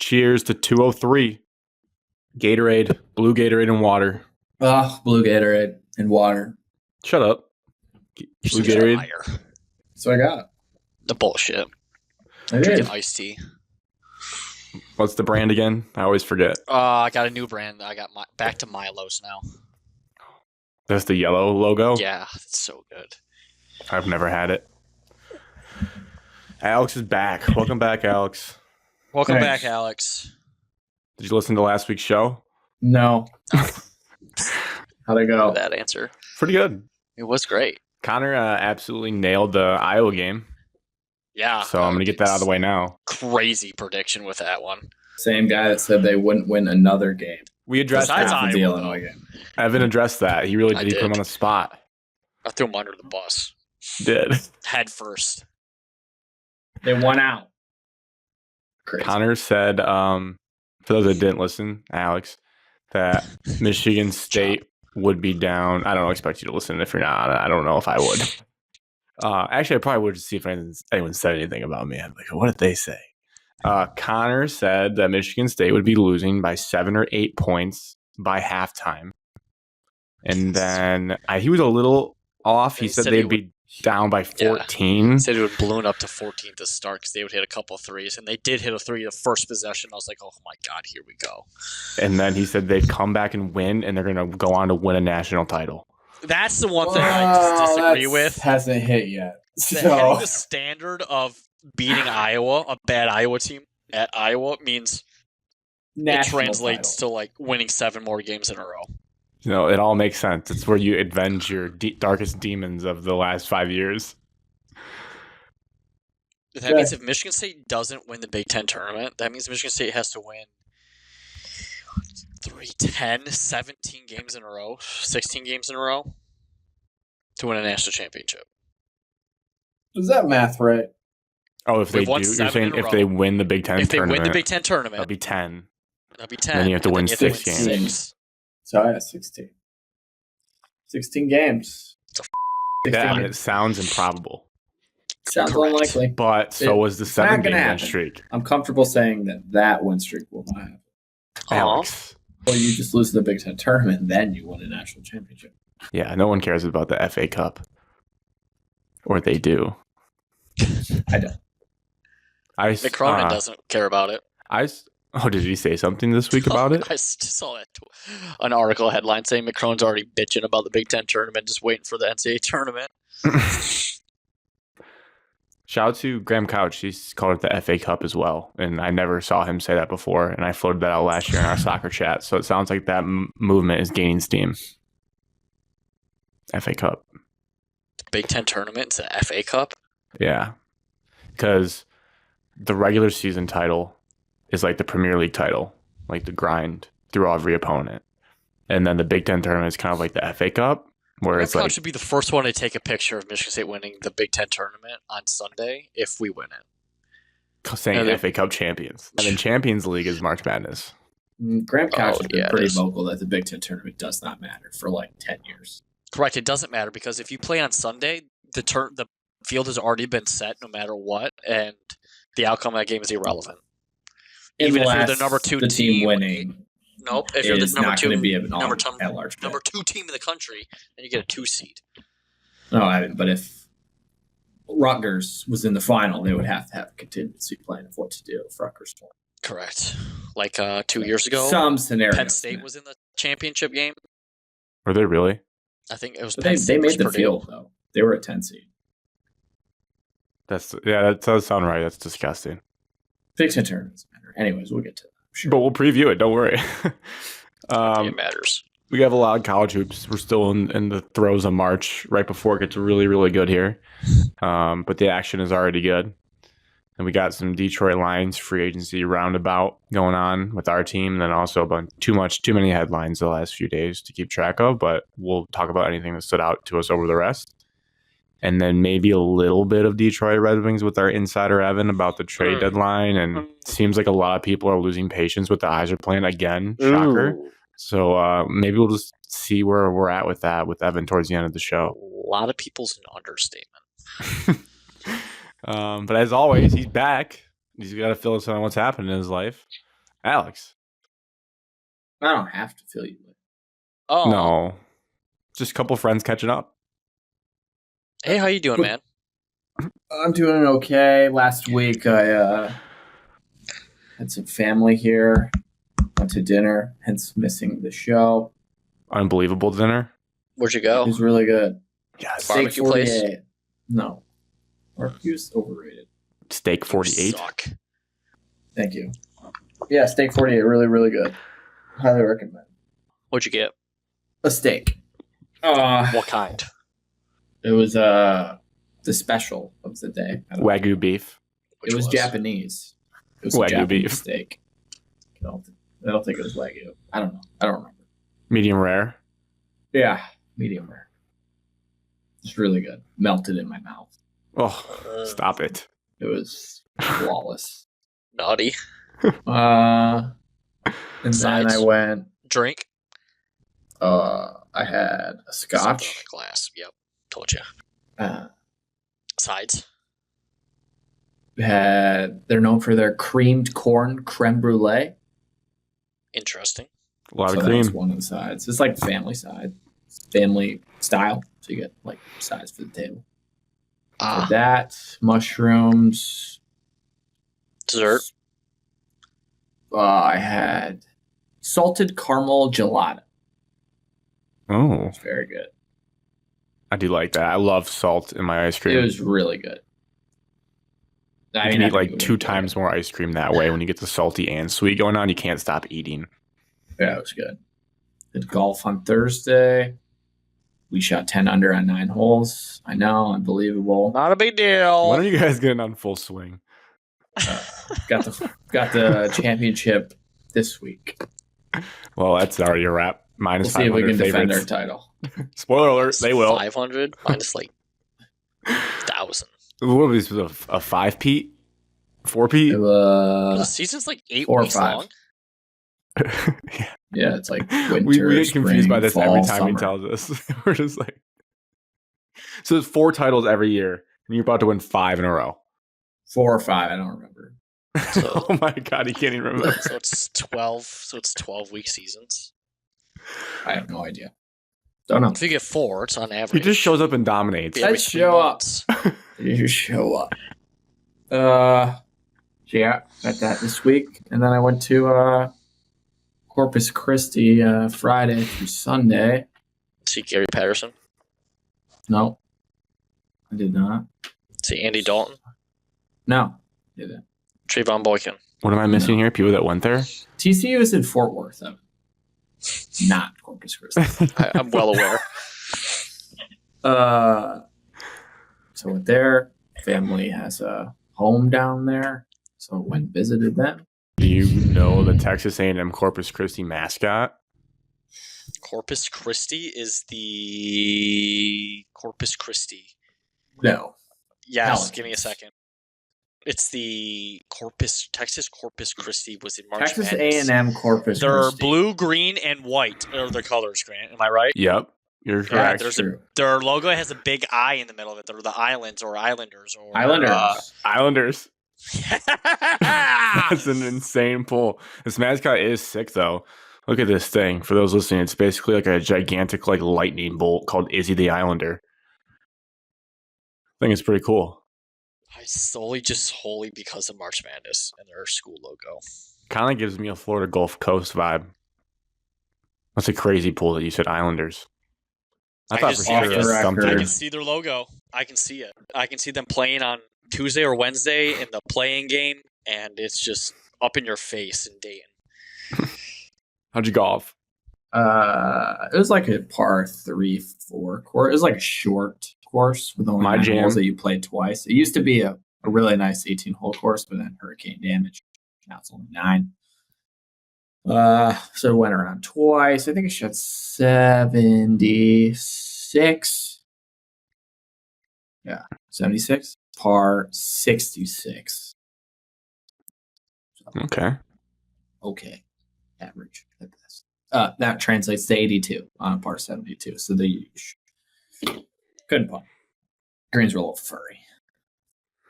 Cheers to 203. Gatorade, blue Gatorade and water. Blue Gatorade and water. Shut up. Blue Gatorade. That's what I got. The bullshit. I Drinking did. iced tea. What's the brand again? I always forget. I got a new brand. I got back to Milo's now. That's the yellow logo? Yeah, it's so good. I've never had it. Alex is back. Welcome back, Alex. Welcome Thanks. back, Alex. Did you listen to last week's show? No. How'd it go? That answer. Pretty good. It was great. Connor absolutely nailed the Iowa game. Yeah. So I'm going to get that out of the way now. Crazy prediction with that one. Same guy that said they wouldn't win another game. We addressed Besides that. Half of the Iowa, Illinois game. Evan addressed that. He really I did. He put him did. on the spot. I threw him under the bus. Did. Head first. They won out. Crazy. Connor said, for those that didn't listen, Alex, that Michigan State would be down. I don't expect you to listen if you're not. I don't know if I would. Actually, I probably would to see if anyone said anything about me. I'm like, what did they say? Connor said that Michigan State would be losing by 7 or 8 points by halftime. And then he was a little off. He said they'd be down by 14. He said it would balloon up to 14 to start because they would hit a couple of threes. And they did hit a three the first possession. I was like, oh my God, here we go. And then he said they'd come back and win, and they're going to go on to win a national title. That's the one thing I just disagree with. Hasn't hit yet. Hitting the standard of beating Iowa, a bad Iowa team at Iowa, means it translates to like winning 7 more games in a row. You know, it all makes sense. It's where you avenge your darkest demons of the last 5 years. That means if Michigan State doesn't win the Big Ten tournament, that means Michigan State has to win 17 games in a row, 16 games in a row to win a national championship. Was that math right? Oh, if they We've do, won you're 7 saying in a if row. they win the Big Ten If they tournament, win the Big Ten tournament, that'll be 10. that'll be 10. Then you have to and win you have to 6 games. 6. So I had 16. 16 games. Yeah, it sounds improbable. Sounds Correct. unlikely. But so was the It's not 7 gonna game win happen. streak. I'm comfortable saying that win streak will not happen. Alex. Or you just lose the Big Ten tournament, then you win a national championship. Yeah, no one cares about the FA Cup. Or they do. I don't. Mick Cronin doesn't care about it. Did he say something this week about it? I saw that an article headline saying Mick Cronin's already bitching about the Big Ten tournament, just waiting for the NCAA tournament. Shout out to Graham Couch. He's called it the FA Cup as well. And I never saw him say that before. And I floated that out last year in our soccer chat. So it sounds like that movement is gaining steam. FA Cup. The Big Ten tournament is the FA Cup? Yeah. Because the regular season title is like the Premier League title, like the grind through every opponent. And then the Big Ten tournament is kind of like the FA Cup, where it's like should be the first one to take a picture of Michigan State winning the Big Ten tournament on Sunday if we win it. saying FA Cup champions. And then Champions League is March Madness. Graham Couch has been pretty it is. vocal that the Big Ten tournament does not matter for like 10 years. Correct. It doesn't matter because if you play on Sunday, the field has already been set no matter what, and the outcome of that game is irrelevant. Even if you're the number 2 the team winning, nope. If you're the is number not 2, going to be number at large. number 2 team in the country, then you get a 2 seed. No, but if Rutgers was in the final, they would have to have a contingency plan of what to do if Rutgers won. Correct. Like 2 years ago, Some scenario. Penn State was in the championship game. Were they really? I think it was. But Penn they State made the Purdue. field though. They were a 10 seed. That does sound right. That's disgusting. Big Ten tournaments matter. Anyways, we'll get to that. Sure. But we'll preview it. Don't worry. It matters. We have a lot of college hoops. We're still in the throes of March, right before it gets really, really good here. But the action is already good. And we got some Detroit Lions free agency roundabout going on with our team. And then also too many headlines the last few days to keep track of. But we'll talk about anything that stood out to us over the rest. And then maybe a little bit of Detroit Red Wings with our insider Evan about the trade deadline. And seems like a lot of people are losing patience with the Iser plan again. Shocker. Ooh. So maybe we'll just see where we're at with that with Evan towards the end of the show. A lot of people's an understatement. But as always, he's back. He's got to fill us in on what's happening in his life. Alex. I don't have to fill you in. Oh. No. Just a couple friends catching up. Hey, how you doing, man? I'm doing okay. Last week I had some family here. Went to dinner, hence missing the show. Unbelievable dinner. Where'd you It go? was really good. Yes. Steak Barbecue place? 48. No. Barbecue's overrated. Steak 48. Suck. Thank you. Yeah, steak 48, really, really good. Highly recommend. What'd you get? A steak. What kind? It was the special of the day. I don't know. Wagyu beef. Which It was Japanese. It was a Wagyu Japanese beef. steak. I don't think it was Wagyu. I don't know. I don't remember. Medium rare. Yeah, medium rare. It's really good. Melted in my mouth. Oh, stop it. It was flawless. Naughty. And then Sides? I went. Drink? I had a Something scotch. on the glass. Yep. Told you. Sides? They're known for their creamed corn creme brulee. Interesting. A lot So of that was cream. one of the sides. It's like family style. So you get like sides for the table. Ah. That, mushrooms. Dessert? I had salted caramel gelato. Oh, It's very good. I do like that. I love salt in my ice cream. It was really good. You I can mean, I eat think like you would 2 enjoy times it. more ice cream that way. When you get the salty and sweet going on, you can't stop eating. Yeah, it was good. Did golf on Thursday. We shot 10 under on 9 holes. I know, unbelievable. Not a big deal. When are you guys getting on full swing? Got the championship this week. Well, that's already a wrap. We'll Minus see if we 500 can defend our favorites. title. Spoiler alert, they will. 500 minus like 1,000. What was this? A 5 Pete? 4 It Pete? The was season's like 8 4 or weeks 5. long. Yeah. Yeah, it's like winter, We get confused spring, by this fall, every time summer. he tells us. We're just like, so it's 4 titles every year, and you're about to win 5 in a row. 4 or 5, I don't remember. So- Oh my god, he can't even remember. So it's 12. So it's 12-week seasons. I have no idea. Don't know. If you get 4, it's on average. He just shows up and dominates. every Let's 3 show up. months. You just show up. So yeah, got that this week. And then I went to Corpus Christi Friday through Sunday. See Gary Patterson. No, I did not. See Andy Dalton. No, didn't. Trayvon Boykin. What am I missing here? People that went there? TCU is in Fort Worth, Evan. Not Corpus Christi. I'm well aware. So went there. Family has a home down there, so went and visited them. Do you know the Texas A&M Corpus Christi mascot? Corpus Christi is the Corpus Christi. No, Yes, Pelicans. give me a second. It's the Texas Corpus Christi was in March Texas Madness. A&M Corpus They're Christi. blue, green, and white are their colors, Grant. Am I right? Yep, you're Yeah, correct. there's True. their logo has a big eye in the middle of it. They're the Islands or Islanders or Islanders. Islanders. That's an insane pull. This mascot is sick, though. Look at this thing. For those listening, it's basically like a gigantic like lightning bolt called Izzy the Islander. I think it's pretty cool. I wholly because of March Madness and their school logo. Kind of gives me a Florida Gulf Coast vibe. That's a crazy pull that you said Islanders. I I thought just for see it sure it as- was I something. can see their logo. I can see it. I can see them playing on Tuesday or Wednesday in the playing game, and it's just up in your face in Dayton. How'd you golf? It was like a par 3-4 course. It was like a short course with only My 9 jam. holes that you played twice. It used to be a really nice 18-hole course, but then hurricane damage. Now it's only 9. So it went around twice. I think I shot 76. Yeah, 76. Par 66. Okay. Okay, average at best. That translates to 82 on a par 72. So the couldn't putt. Greens were a little furry.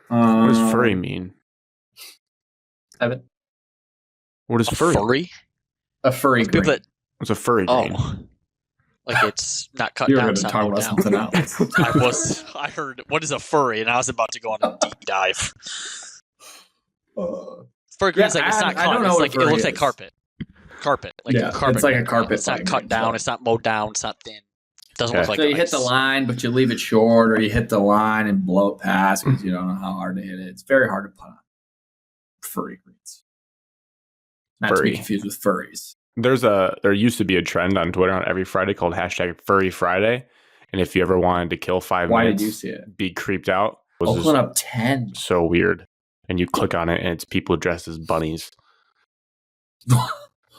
What does furry mean? Evan? What is furry? Furry? A furry People green. that It's a furry green. like it's not cut You were down. going It's to not talk mowed about down. something else. I heard what is a furry, and I was about to go on a deep dive. Furry green's like it's not I don't cut. know It's what like it furry looks like is. carpet. Like Yeah, a carpet. it's like a green. carpet It's not like cut green, down. so- It's not mowed down. It's not thin. It doesn't Okay. look like So you hit ice. the line, but you leave it short, or you hit the line and blow it past because you don't know how hard to hit it. It's very hard to put on furry greens. Not to Furry. be confused with furries. There used to be a trend on Twitter on every Friday called #FurryFriday, and if you ever wanted to kill 5 Why minutes, did you see it? be creeped out, it was Oakland just up 10. so weird. And you click on it, and it's people dressed as bunnies.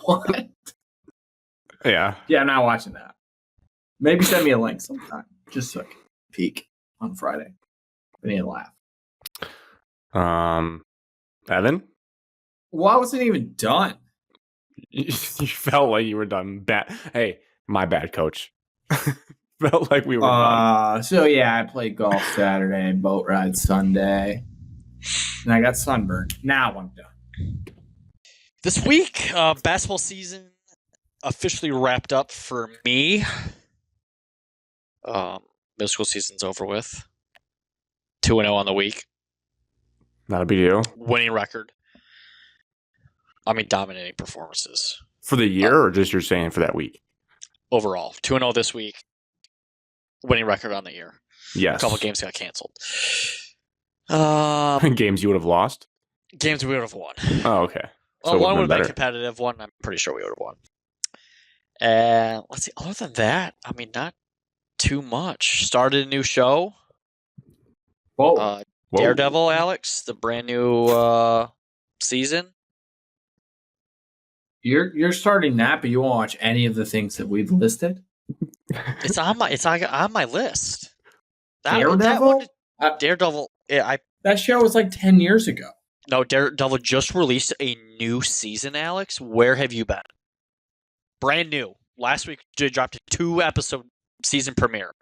What? Yeah, Yeah, I'm not watching that. Maybe send me a link sometime, just so I can peek on Friday. I need to laugh. Evan, Well, I wasn't even done. you felt like you were done. Bad. Hey, my bad, coach. Felt like we were done. So yeah, I played golf Saturday, boat ride Sunday, and I got sunburned. Now I'm done. This week, basketball season officially wrapped up for me. Middle school season's over with. 2-0 on the week. Not a big deal Winning record. I mean, dominating performances. for the year, or just you're saying for that week. Overall, 2-0 this week. Winning record on the year. Yes, A couple games got canceled. games you would have lost. Games we would have won. Oh, okay. Well, one would have been better. competitive. One, I'm pretty sure we would have won. And let's see. Other than that, I mean, not too much. Started a new show. Whoa. Whoa. Daredevil, Alex, the brand new season. You're starting that, but you won't watch any of the things that we've listed. It's on my list. Daredevil? Daredevil. Yeah, That show was like 10 years ago. No, Daredevil just released a new season, Alex. Where have you been? Brand new. Last week, they dropped a 2-episode season premiere.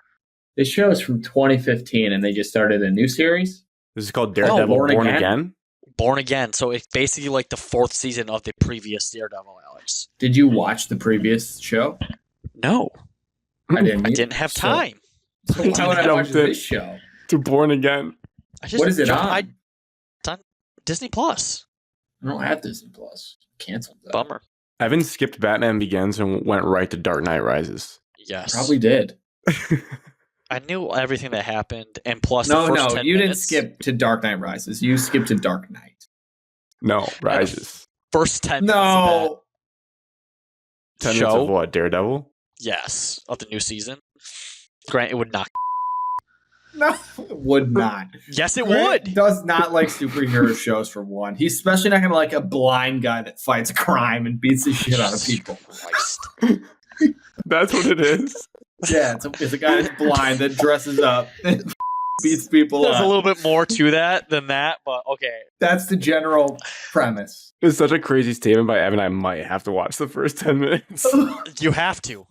This show is from 2015, and they just started a new series. This is called Daredevil Born Born Again? Again. Born Again. So it's basically like the 4th season of the previous Daredevil, Alex. Did you watch the previous show? No, I didn't. I didn't have So- time. So why would I watch Jumped in. this show? To Born Again. What is it on? It's on Disney Plus. I don't have Disney Plus. Canceled that. Bummer. Evan skipped Batman Begins and went right to Dark Knight Rises. Yes. Probably did. I knew everything that happened, and plus No, the first no, 10 you didn't minutes, skip to Dark Knight Rises. You skipped to Dark Knight. No, Rises. First 10 minutes of No. 10 that minutes show. of what? Daredevil? Yes, of the new season. Grant, it would not. No, it would not. Yes, it Grant would. does not like superhero shows for one. He's especially not going to like a blind guy that fights crime and beats the shit out of people. Christ. That's what it is. Yeah, it's a guy that's blind that dresses up and beats people There's up. a little bit more to that than that, but okay. That's the general premise. It's such a crazy statement by Evan. I might have to watch the first 10 minutes. You have to.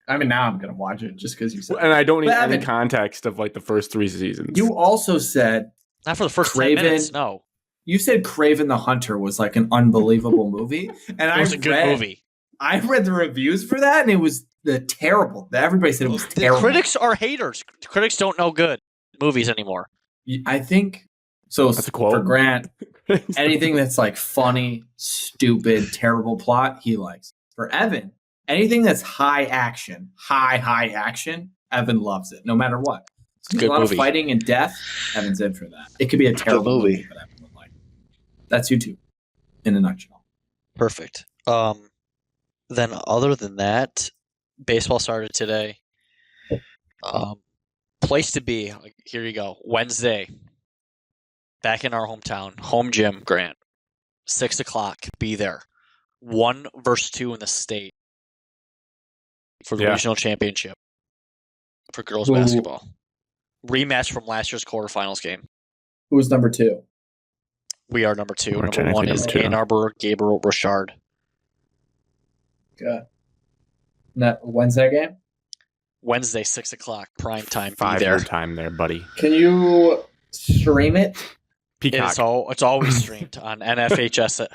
I mean, now I'm going to watch it just because you said And I don't need But any Evan- context of like the first 3 seasons. You also said Not for the first Craven- 10 minutes, no. you said Craven the Hunter was like an unbelievable movie, and It was a good movie. I read the reviews for that, and it was terrible. Everybody said it was The terrible. critics are haters. Critics don't know good movies anymore. I think so. That's a quote. For Grant, anything that's like funny, stupid, terrible plot, he likes. For Evan, anything that's high action, high action, Evan loves it, no matter what. So Good a lot movie. of fighting and death, Evan's in for that. It could be a terrible movie. but Evan would like it. That's YouTube in a nutshell. Perfect. Then other than that, baseball started today. Place to be. Here you go. Wednesday. Back in our hometown. Home gym, Grant. 6 o'clock. Be there. 1 versus 2 in the state. For the Yeah. regional championship. For girls Ooh. basketball. Rematch from last year's quarterfinals game. Who's number 2? We are number 2. We're Number technically 1 is number two. Ann Arbor Gabriel Richard. Good. When's that game? Wednesday, 6 o'clock. Prime time. Be 5 there. year time there, buddy. Can you stream it? Peacock. It's always streamed on NFHS.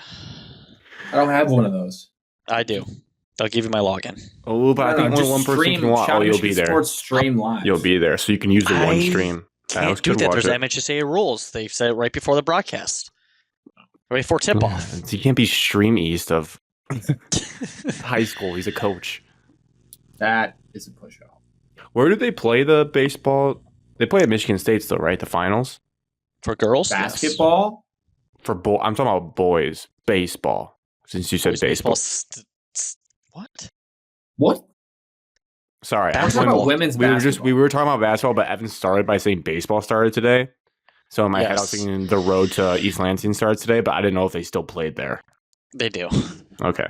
I don't have one of those. I do. I'll give you my login. Oh, but I think only one person can watch. Oh, you'll be there. Sports stream live. You'll be there, so you can use the one stream. Can't do that. There's MHSA rules. They've said it right before the broadcast. Right before tip-off. He can't be stream east of high school. He's a coach. That is a push-off. Where did they play the baseball? They play at Michigan State still, right? The finals? For girls? Basketball? Yes. I'm talking about boys. Baseball. Since you said baseball. What? Sorry. I was talking about women's basketball. We were talking about basketball, but Evan started by saying baseball started today. So in my head, I was thinking the road to East Lansing started today, but I didn't know if they still played there. They do. Okay.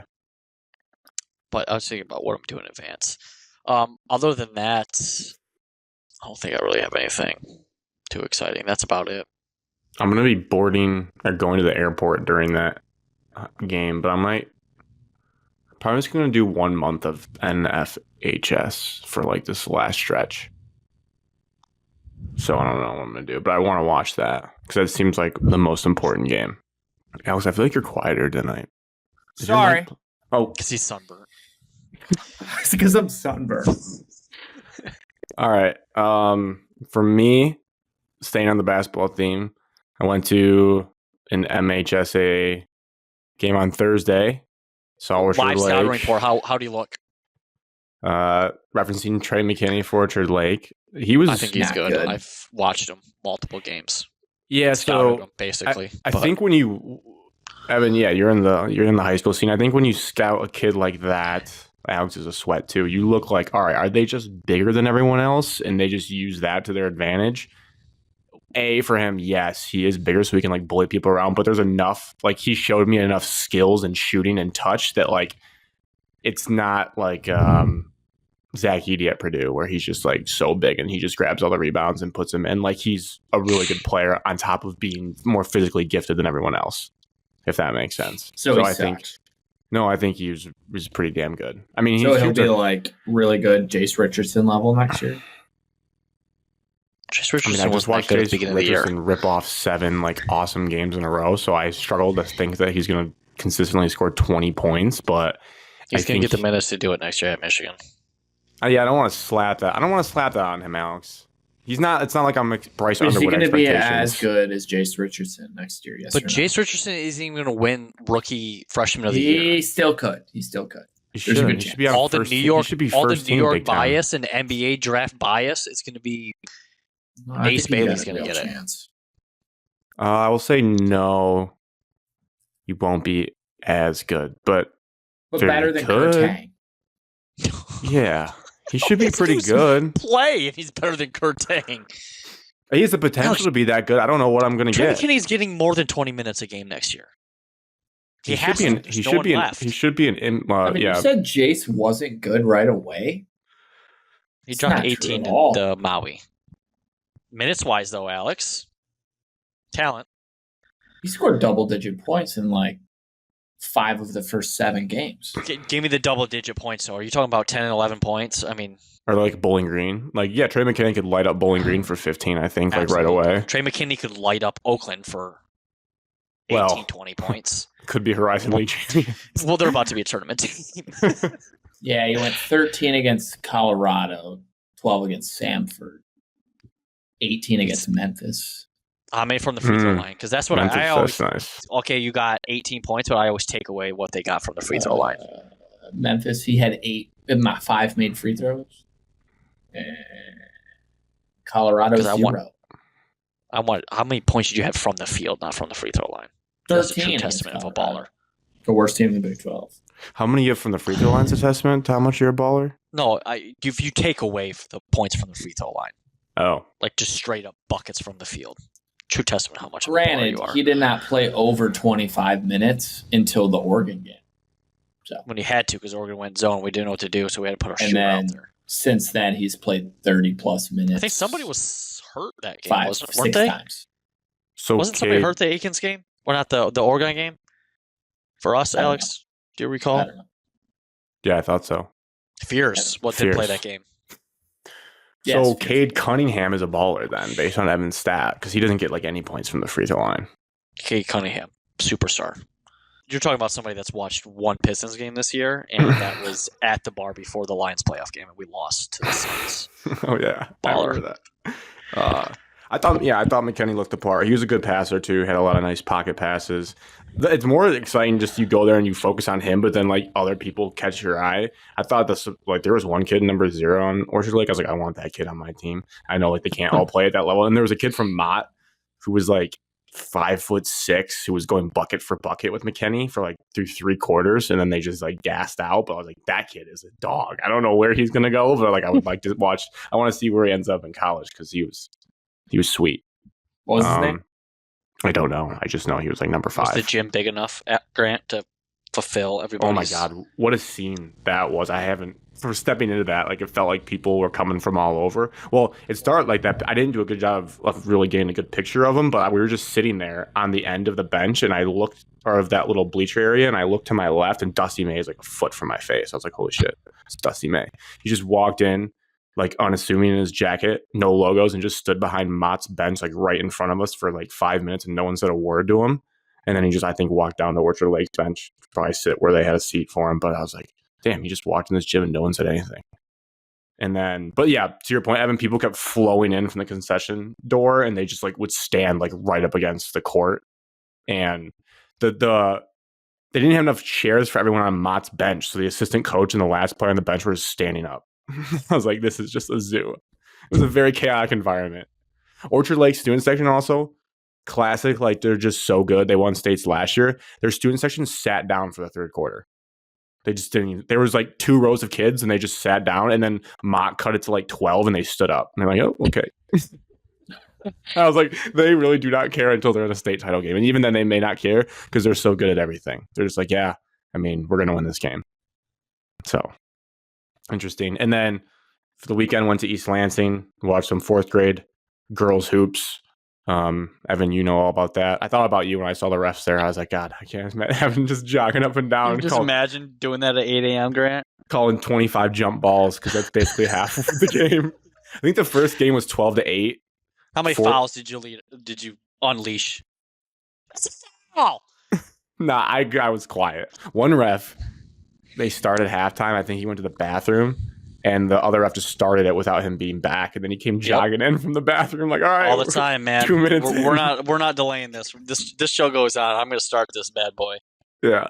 But I was thinking about what I'm doing in advance. Other than that, I don't think I really have anything too exciting. That's about it. I'm going to be boarding or going to the airport during that game, but probably just going to do 1 month of NFHS for like this last stretch. So I don't know what I'm going to do, but I want to watch that because that seems like the most important game. Alex, I feel like you're quieter tonight. Sorry. Oh, because he's sunburned. It's because I'm sunburned. All right. For me, staying on the basketball theme, I went to an MHSA game on Thursday. Saw Orchard Live Lake. scouting report. How do you look? Referencing Trey McKinney for Orchard Lake. I think he's good. I've watched him multiple games. Yeah, Scouted him, basically. I think when you, Evan, you're in the high school scene. I think when you scout a kid like that, Alex is a sweat too. You look like, all right, are they just bigger than everyone else, and they just use that to their advantage? For him, yes, he is bigger, so he can like bully people around. But there's enough, like he showed me enough skills and shooting and touch that like it's not like Zach Edey at Purdue, where he's just like so big and he just grabs all the rebounds and puts them in. Like he's a really good player on top of being more physically gifted than everyone else, if that makes sense. So I think he was pretty damn good. I mean, he'll be like really good Jace Richardson level next year. Jace Richardson I just watched Jace Richardson rip off 7 like awesome games in a row, so I struggle to think that he's going to consistently score 20 points, but he's going to get the minutes to do it next year at Michigan. I don't want to slap that. I don't want to slap that on him, Alex. He's not. It's not like I'm Bryce Underwood. Is he going to be expectations. as good as Jace Richardson next year? Yes, but Jace Richardson isn't even going to win Rookie Freshman of the Year. He still could. He should be all the New York, all the New York Big bias and NBA draft bias is going to be. Ace Bailey's going to get it. I will say no. You won't be as good, but better than Kurtang. Yeah. He should be pretty good. Play if he's better than Kurtang. He has the potential to be that good. I don't know what I'm going to get. Trey McKinney's getting more than 20 minutes a game next year. He should be an. You said Jace wasn't good right away. He dropped 18 in the Maui. Minutes wise, though, Alex, talent. He scored double-digit points in like 5 of the first 7 games. Give me the double-digit points. So, are you talking about 10 and 11 points? I mean, or like Bowling Green. Like, yeah, Trey McKinney could light up Bowling Green for 15. I think absolutely. Like right away. Trey McKinney could light up Oakland for 18, 20 points. Could be Horizon League champion. Well, they're about to be a tournament team. Yeah, he went 13 against Colorado, 12 against Samford, 18 against Memphis. I made from the free throw line because that's what I always. Nice. Okay, you got 18 points, but I always take away what they got from the free throw line. Memphis, he had 5 made free throws. Colorado 0. I want. How many points did you have from the field, not from the free throw line? 13. That's a true testament of a baller. The worst team in the Big 12. How many you have from the free throw line's a testament to how much you're a baller? No, if you take away the points from the free throw line. Oh. Like just straight up buckets from the field. True testament how much of a baller you are. He did not play over 25 minutes until the Oregon game. So when he had to, because Oregon went zone, we didn't know what to do, so we had to put our shooter out there. Since then, he's played 30-plus minutes. I think somebody was hurt that game, 6 weren't times. So wasn't somebody hurt the Aikens game? Or not the Oregon game? For us, Alex? Do you recall? I don't know. Yeah, I thought so. Fierce. What did play that game? So yes, Cade Cunningham is a baller then, based on Evan's stat, because he doesn't get like any points from the free throw line. Cade Cunningham, superstar. You're talking about somebody that's watched one Pistons game this year, and that was at the bar before the Lions playoff game, and we lost to the Suns. Oh yeah, Baller. I remember that. I thought McKinney looked the part. He was a good passer too. Had a lot of nice pocket passes. It's more exciting just you go there and you focus on him, but then like other people catch your eye. I thought there was one kid number 0 on Orchard Lake. I was like, I want that kid on my team. I know like they can't all play at that level. And there was a kid from Mott who was like 5'6" who was going bucket for bucket with McKinney for like through 3 quarters, and then they just like gassed out. But I was like, that kid is a dog. I don't know where he's gonna go, but like I would like to watch. I want to see where he ends up in college because he was sweet. What was his name? I don't know. I just know he was like number 5. Was the gym big enough at Grant to fulfill everybody? Oh my God, what a scene that was. For stepping into that, like it felt like people were coming from all over. Well, it started like that. I didn't do a good job of really getting a good picture of him, but we were just sitting there on the end of the bench, and I looked, or of that little bleacher area, and I looked to my left, and Dusty May is like a foot from my face. I was like, holy shit, it's Dusty May. He just walked in, like unassuming in his jacket, no logos, and just stood behind Mott's bench, like right in front of us for like 5 minutes, and no one said a word to him. And then he just, I think, walked down to Orchard Lake's bench, probably sit where they had a seat for him. But I was like, damn, he just walked in this gym and no one said anything. And then, but yeah, to your point, Evan, people kept flowing in from the concession door, and they just like would stand like right up against the court. And they didn't have enough chairs for everyone on Mott's bench, so the assistant coach and the last player on the bench were just standing up. I was like, this is just a zoo. It was a very chaotic environment. Orchard Lake student section also, classic. Like they're just so good. They won states last year. Their student section sat down for the 3rd quarter. They just didn't. There was like 2 rows of kids, and they just sat down. And then Mott cut it to like 12, and they stood up. And they're like, oh, okay. I was like, they really do not care until they're in a state title game, and even then, they may not care because they're so good at everything. They're just like, yeah, I mean, we're gonna win this game. So interesting. And then for the weekend, went to East Lansing, watched some 4th grade girls hoops. Evan, you know all about that. I thought about you when I saw the refs there. I was like, God, I can't imagine Evan just jogging up and down. Just imagine doing that at 8 a.m., Grant. Calling 25 jump balls because that's basically half of the game. I think the first game was 12-8. How many fouls did you unleash? That's a foul. Nah, I was quiet. One ref, they started halftime. I think he went to the bathroom. And the other ref just started it without him being back, and then he came jogging in from the bathroom, like, all right, all the time, man. 2 minutes. We're not delaying this. This show goes on. I'm going to start this bad boy. Yeah,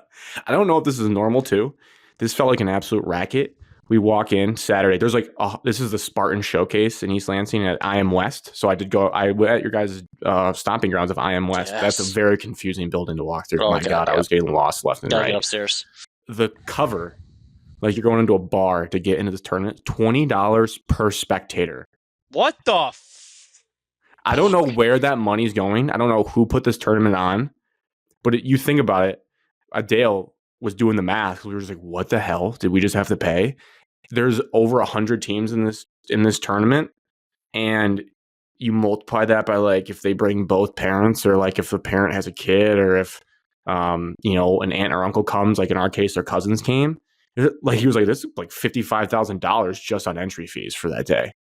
I don't know if this is normal too. This felt like an absolute racket. We walk in Saturday. There's like, this is the Spartan Showcase in East Lansing at IM West. So I went at your guys' stomping grounds of IM West. Yes. That's a very confusing building to walk through. Oh my God, I was getting lost left and right. Get upstairs. The cover. Like you're going into a bar to get into this tournament, $20 per spectator. What the? I don't know where that money's going. I don't know who put this tournament on, but you think about it. Adele was doing the math. We were just like, what the hell did we just have to pay? There's over 100 teams in this tournament, and you multiply that by like if they bring both parents, or like if the parent has a kid, or if an aunt or uncle comes, like in our case, their cousins came. Like he was like, this is like $55,000 just on entry fees for that day. And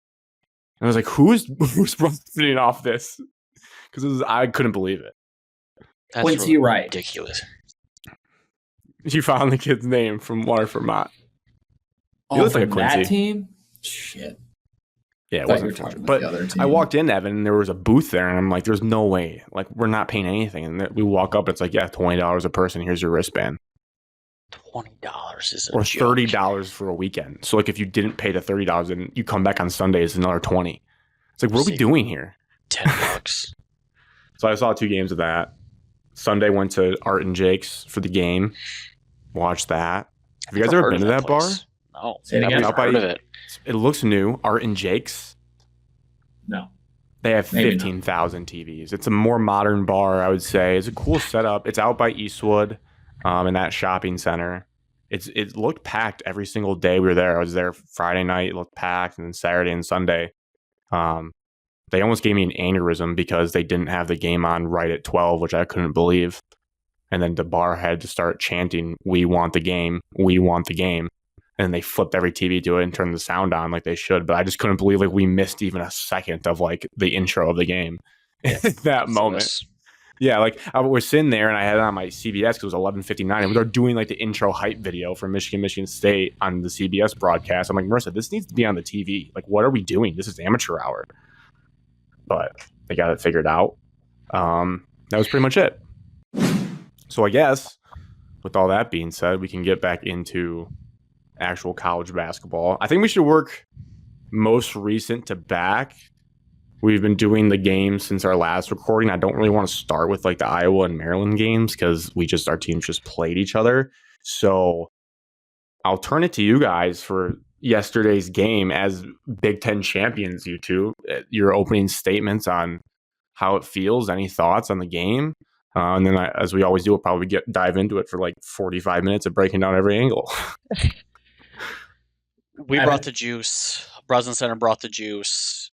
I was like, who's profiting off this? Because I couldn't believe it. That's Quincy Wright. Ridiculous. You found the kid's name from Waterford Mott. He looks like a Quincy. That team? Shit. Yeah, it wasn't talking but the other team. I walked in, Evan, and there was a booth there, and I'm like, there's no way. Like, we're not paying anything. And we walk up, it's like, yeah, $20 a person. Here's your wristband. $20 is or $30 for a weekend. So like if you didn't pay the $30 and you come back on Sunday, it's another $20. It's like, what are we doing here? $10. So I saw 2 games of that. Sunday went to Art and Jake's for the game. Watched that. Have you guys ever been to that bar? No. I've never heard of it. It looks new. Art and Jake's. No. They have 15,000 TVs. It's a more modern bar, I would say. It's a cool setup. It's out by Eastwood. In that shopping center. It looked packed every single day we were there. I was there Friday night, it looked packed, and then Saturday and Sunday. They almost gave me an aneurysm because they didn't have the game on right at 12, which I couldn't believe. And then the bar had to start chanting, "We want the game, we want the game." And they flipped every TV to it and turned the sound on like they should. But I just couldn't believe like we missed even a second of like the intro of the game at that moment. Yeah, like I was sitting there and I had it on my CBS because it was 11:59, and we were doing like the intro hype video for Michigan State on the CBS broadcast. I'm like, Marissa, this needs to be on the TV. Like, what are we doing? This is amateur hour. But they got it figured out. That was pretty much it. So I guess with all that being said, we can get back into actual college basketball. I think we should work most recent to back. We've been doing the games since our last recording. I don't really want to start with like the Iowa and Maryland games because our teams just played each other. So I'll turn it to you guys for yesterday's game as Big Ten champions, you two. Your opening statements on how it feels, any thoughts on the game. And then, as we always do, we'll probably dive into it for like 45 minutes of breaking down every angle. We brought the juice. Breslin Center brought the juice.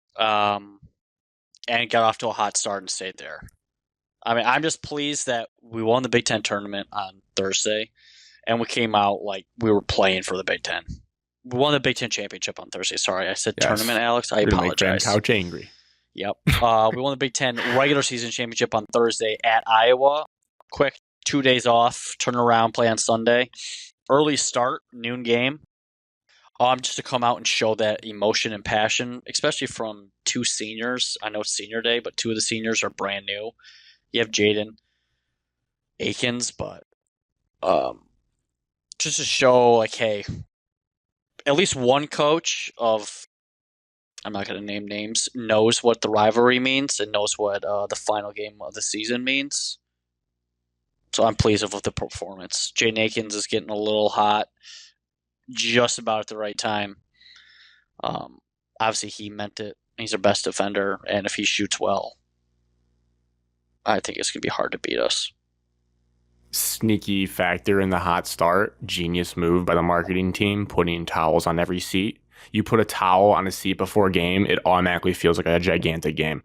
And got off to a hot start and stayed there. I mean, I'm just pleased that we won the Big Ten tournament on Thursday, and we came out like we were playing for the Big Ten. We won the Big Ten championship on Thursday. Sorry, I said tournament, Alex. I apologize. Couch angry. Yep. We won the Big Ten regular season championship on Thursday at Iowa. Quick 2 days off, turn around, play on Sunday. Early start, noon game. Just to come out and show that emotion and passion, especially from two seniors. I know it's senior day, but two of the seniors are brand new. You have Jaden Akins, but just to show, like, hey, at least one coach of, I'm not going to name names, knows what the rivalry means and knows what the final game of the season means. So I'm pleased with the performance. Jaden Akins is getting a little hot. Just about at the right time. Obviously, he meant it. He's our best defender, and if he shoots well, I think it's going to be hard to beat us. Sneaky factor in the hot start. Genius move by the marketing team, putting towels on every seat. You put a towel on a seat before a game, it automatically feels like a gigantic game.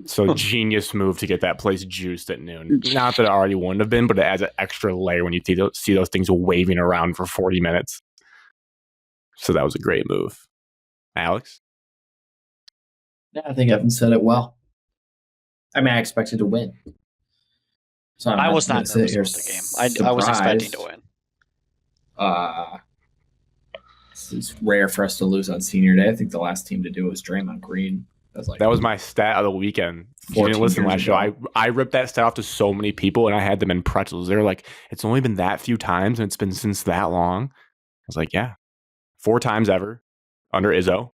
So genius move to get that place juiced at noon. Not that it already wouldn't have been, but it adds an extra layer when you see those things waving around for 40 minutes. So that was a great move. Alex? Yeah, I think Evan said it well. I mean, I expected to win. So I was not nervous about the game. I was expecting to win. It's rare for us to lose on senior day. I think the last team to do it was Draymond Green. That was my stat of the weekend. If you didn't listen last show, I ripped that stat off to so many people, and I had them in pretzels. They're like, it's only been that few times, and it's been since that long. I was like, yeah. 4 times ever under Izzo.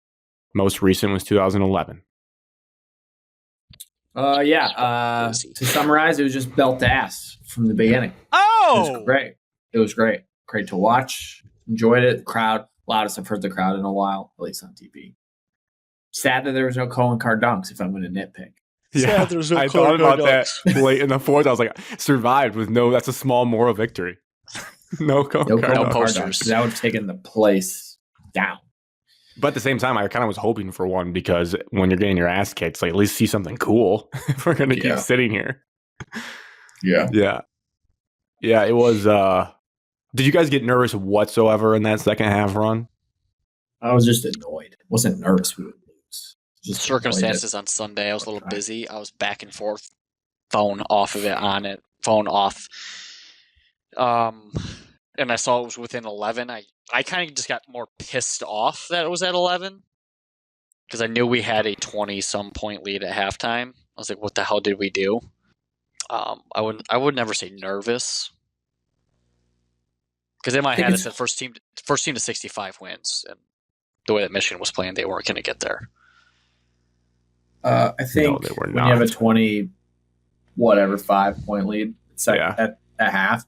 Most recent was 2011. To summarize, it was just belt to ass from the beginning. Oh! It was great. It was great. Great to watch. Enjoyed it. The crowd, loudest I've heard the crowd in a while, at least on TV. Sad that there was no Cohen Card dunks, if I'm going to nitpick. Yeah, I thought about that late in the fourth. I was like, survived with that's a small moral victory. No Cohen Card posters. That would have taken the place down. But at the same time, I kind of was hoping for one because when you're getting your ass kicked, like at least see something cool if we're going to keep sitting here. Yeah. It was. Did you guys get nervous whatsoever in that second half run? I was just annoyed. I wasn't nervous we would lose. Just circumstances on Sunday. I was a little busy. I was back and forth, phone off of it, on it, phone off. And I saw it was within 11. I kind of just got more pissed off that it was at 11 because I knew we had a 20-some point lead at halftime. I was like, what the hell did we do? I would never say nervous because in my head it said first team to 65 wins, and the way that Michigan was playing, they weren't going to get there. I think when you have a 5-point lead at half,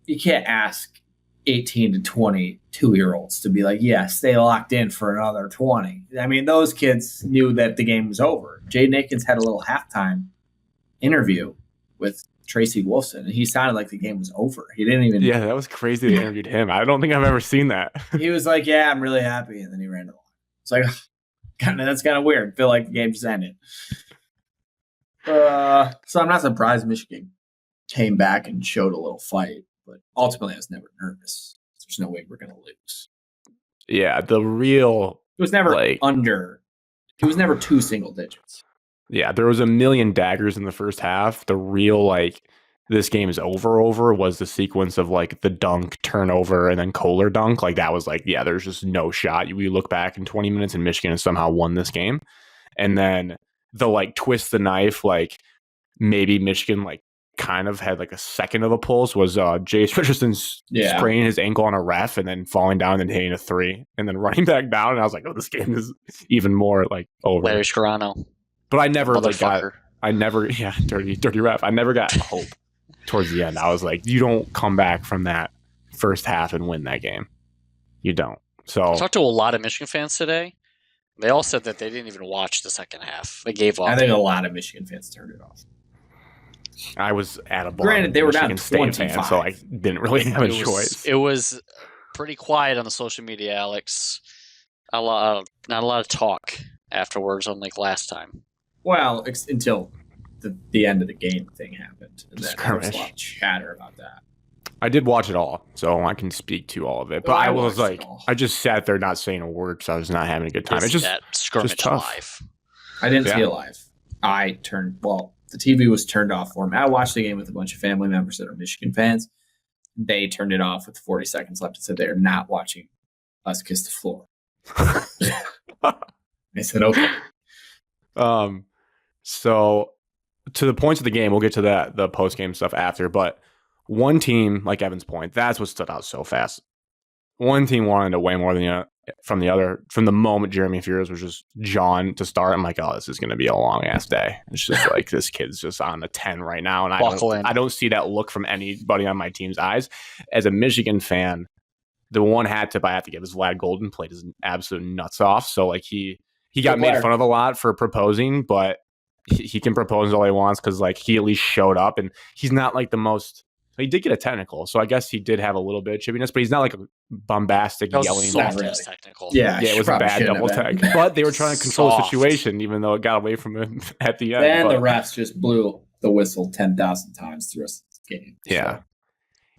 you can't ask 18 to 22-year-olds to be like, stay locked in for another 20. I mean, those kids knew that the game was over. Jaden Akins had a little halftime interview with Tracy Wolfson, and he sounded like the game was over. He didn't even... Yeah, that was crazy they interviewed him. I don't think I've ever seen that. He was like, I'm really happy, and then he ran to the line. It's like, that's kind of weird. I feel like the game just ended. So I'm not surprised Michigan came back and showed a little fight. But ultimately, I was never nervous. There's no way we're going to lose. Yeah, the real... It was never under... It was never 2 single digits. Yeah, there was a million daggers in the first half. The real like this game is over was the sequence of like the dunk turnover and then Kohler dunk. Like that was like, yeah, there's just no shot. We look back in 20 minutes and Michigan has somehow won this game. And then the like twist the knife, like maybe Michigan like kind of had like a second of a pulse was Jace Richardson spraining his ankle on a ref and then falling down and hitting a three and then running back down. And I was like, oh, this game is even more like over. Larry Scarano. But I never dirty ref. I never got hope towards the end. I was like, you don't come back from that first half and win that game. You don't. So I talked to a lot of Michigan fans today. They all said that they didn't even watch the second half. They gave up. I think a lot of Michigan fans turned it off. I was at a bar. Granted, they were Michigan down State 25. fan, so I didn't really have a choice. It was pretty quiet on the social media, Alex. Not a lot of talk afterwards, unlike last time. Well, until the end of the game thing happened. And then there was a Skirmish. lot of chatter about that. I did watch it all, so I can speak to all of it. But Well, I I was watched like, it all. I just sat there not saying a word because I was not having a good time. Is It's just that skirmish tough. live? I didn't see Yeah. it live. The TV was turned off for me. I watched the game with a bunch of family members that are Michigan fans. They turned it off with 40 seconds left and said they're not watching us kiss the floor. I said, okay. So to the points of the game, we'll get to the post game stuff after. But one team, like Evan's point, that's what stood out so fast. One team wanted to way more than from the other. From the moment Jeremy Furious was just John to start, I'm like, oh, this is going to be a long ass day. It's just like this kid's just on a 10 right now, and I don't see that look from anybody on my team's eyes. As a Michigan fan, the one hat tip I have to give is Vlad Golden played his absolute nuts off. So like he got made fun of a lot for proposing, but he can propose all he wants because like he at least showed up, and he's not like the most. He did get a technical, so I guess he did have a little bit of chippiness, but he's not like a bombastic yelling. Soft ass technical. Yeah, it was a bad double tag. But they were trying to control the situation, even though it got away from him at the end. And the refs just blew the whistle 10,000 times through the game. Yeah,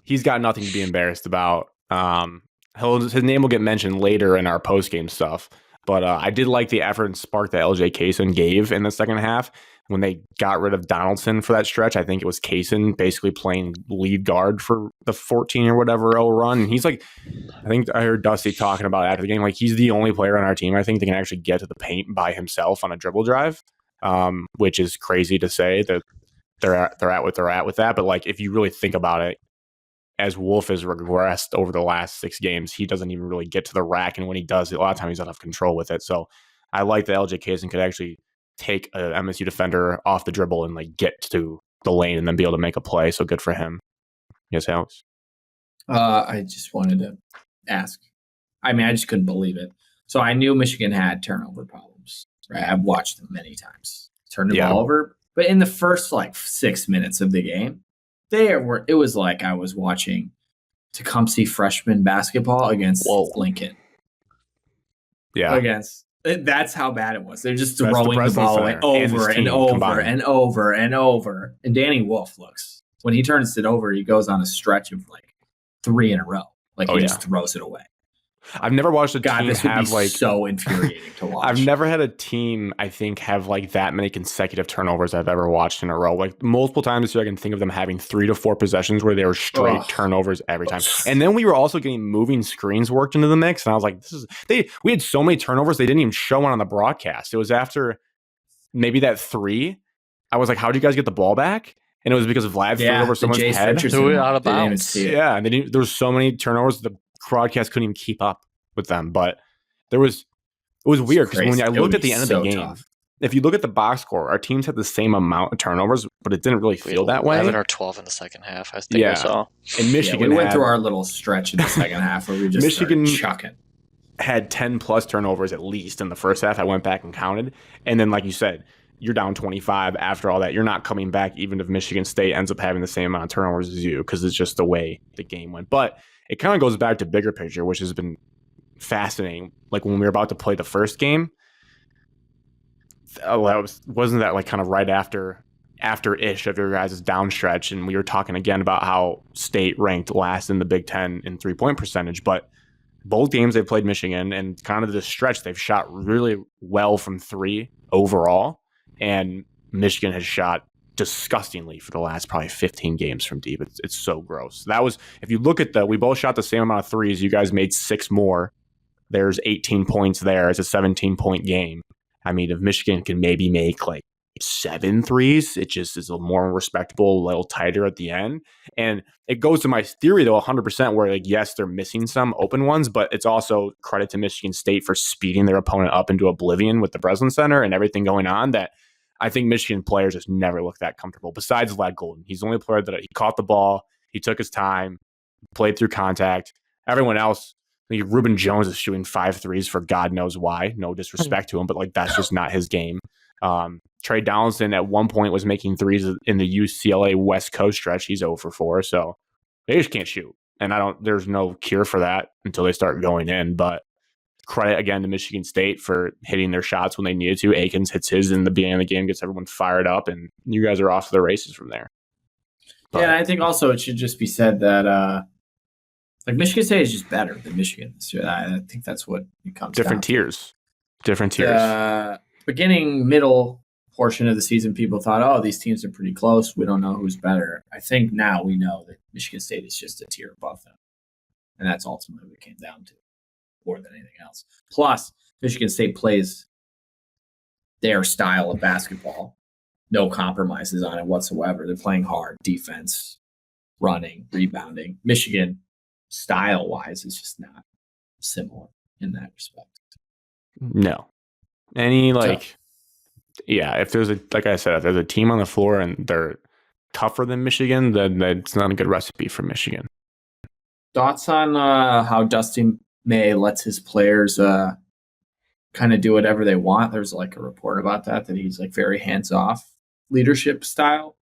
he's got nothing to be embarrassed about. His name will get mentioned later in our post game stuff. But I did like the effort and spark that LJ Kaysen gave in the second half when they got rid of Donaldson for that stretch. I think it was Kaysen basically playing lead guard for the 14 or whatever 0 run. And he's like, I think I heard Dusty talking about it after the game. Like he's the only player on our team I think that can actually get to the paint by himself on a dribble drive, which is crazy to say that they're at what they're at with that. But like if you really think about it, as Wolf has regressed over the last 6 games, he doesn't even really get to the rack. And when he does, a lot of times he's out of control with it. So I like that LJ Kaysen could actually take a MSU defender off the dribble and like get to the lane and then be able to make a play. So good for him. Yes, Alex? I just wanted to ask. I mean, I just couldn't believe it. So I knew Michigan had turnover problems. Right? I've watched them many times. Turned the ball over. But in the first like 6 minutes of the game, it was like I was watching Tecumseh freshman basketball against Lincoln. Yeah. That's how bad it was. They're just throwing the ball away over and over and over. And Danny Wolf when he turns it over, he goes on a stretch of like 3 in a row. Like he just throws it away. I've never watched a team this would have be like so infuriating to watch. I've never had a team I think have like that many consecutive turnovers I've ever watched in a row. Like multiple times this year, I can think of them having 3 to 4 possessions where they were straight turnovers every time. And then we were also getting moving screens worked into the mix, and I was like, we had so many turnovers they didn't even show one on the broadcast. It was after maybe that 3. I was like, how did you guys get the ball back? And it was because Vlad threw over someone's head. Threw it out of bounds. Yeah, and there was so many turnovers the broadcast couldn't even keep up with them. But it was weird because when I looked at the end of the game, if you look at the box score, our teams had the same amount of turnovers, but it didn't really feel that way. 11 or 12 in the second half, I think I saw. And Michigan we went through our little stretch in the second half where we just Michigan chucking. Had 10 plus turnovers at least in the first half. I went back and counted. And then, like you said, you're down 25 after all that. You're not coming back even if Michigan State ends up having the same amount of turnovers as you because it's just the way the game went. But it kind of goes back to bigger picture, which has been fascinating. Like when we were about to play the first game, wasn't that like kind of right after-ish of your guys' down stretch, and we were talking again about how State ranked last in the Big Ten in 3-point percentage, but both games they played Michigan and kind of this stretch, they've shot really well from 3 overall. and Michigan has shot disgustingly for the last probably 15 games from deep. It's so gross. That was, if you look at we both shot the same amount of threes. You guys made 6 more. There's 18 points there. It's a 17-point game. I mean, if Michigan can maybe make like 7 threes, it just is a more respectable, a little tighter at the end. And it goes to my theory, though, 100%, where, like, yes, they're missing some open ones, but it's also credit to Michigan State for speeding their opponent up into oblivion with the Breslin Center and everything going on, that I think Michigan players just never look that comfortable, besides Vlad Golden. He's the only player that he caught the ball, he took his time, played through contact. Everyone else, like Reuben Jones is shooting 5 threes for God knows why. No disrespect to him, but like that's just not his game. Trey Donaldson at one point was making threes in the UCLA West Coast stretch. He's 0 for 4, so they just can't shoot. And there's no cure for that until they start going in. But credit again to Michigan State for hitting their shots when they needed to. Akins hits his in the beginning of the game, gets everyone fired up, and you guys are off to the races from there. But, yeah, and I think also it should just be said that like Michigan State is just better than Michigan. So I think that's what it comes different down tiers. Different tiers. Beginning, middle portion of the season, people thought, oh, these teams are pretty close. We don't know who's better. I think now we know that Michigan State is just a tier above them. And that's ultimately what it came down to, more than anything else. Plus, Michigan State plays their style of basketball. No compromises on it whatsoever. They're playing hard, defense, running, rebounding. Michigan, style-wise, is just not similar in that respect. No. Yeah, if there's like I said, if there's a team on the floor and they're tougher than Michigan, then it's not a good recipe for Michigan. Thoughts on how Dusty May lets his players kind of do whatever they want? There's like a report about that he's like very hands-off leadership style.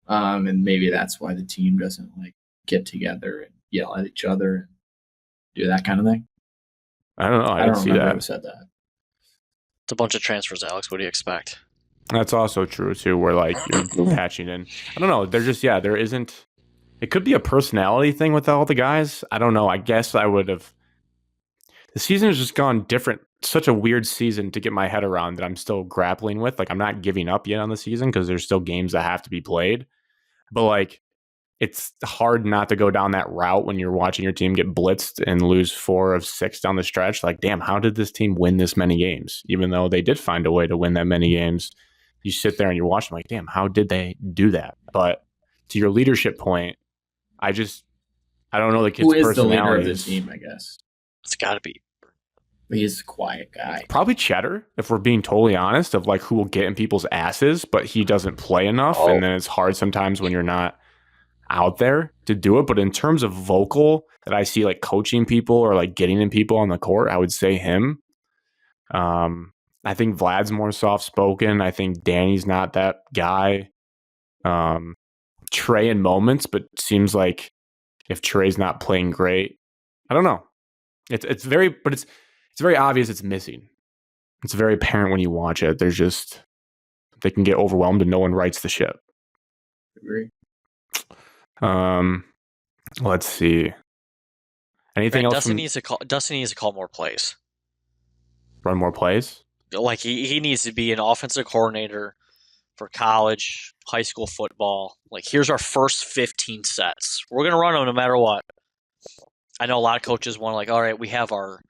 And maybe that's why the team doesn't like get together and yell at each other and do that kind of thing. I don't know. I didn't see remember that. who said that. It's a bunch of transfers, Alex. What do you expect? That's also true too, where like you're patching in. I don't know. They're just, there isn't. It could be a personality thing with all the guys. I don't know. I guess I would have. The season has just gone different. Such a weird season to get my head around that I'm still grappling with. Like, I'm not giving up yet on the season because there's still games that have to be played. But like, it's hard not to go down that route when you're watching your team get blitzed and lose 4 of 6 down the stretch. Like, damn, how did this team win this many games? Even though they did find a way to win that many games, you sit there and you're watching like, damn, how did they do that? But to your leadership point, I don't know the kid's personality. Who is the leader of the team, I guess? It's got to be. He's a quiet guy. Probably Cheddar, if we're being totally honest, of like who will get in people's asses, but he doesn't play enough. And then it's hard sometimes when you're not out there to do it. But in terms of vocal that I see like coaching people or like getting in people on the court, I would say him. I think Vlad's more soft spoken. I think Danny's not that guy. Trey in moments, but seems like if Trey's not playing great, I don't know. It's very obvious it's missing. It's very apparent when you watch it. They can get overwhelmed and no one rights the ship. Agree. Let's see. Anything else? Dustin needs to call more plays. Run more plays? Like he needs to be an offensive coordinator for college, high school football. Like, here's our first 15 sets. We're going to run them no matter what. I know a lot of coaches want to, like, all right, we have our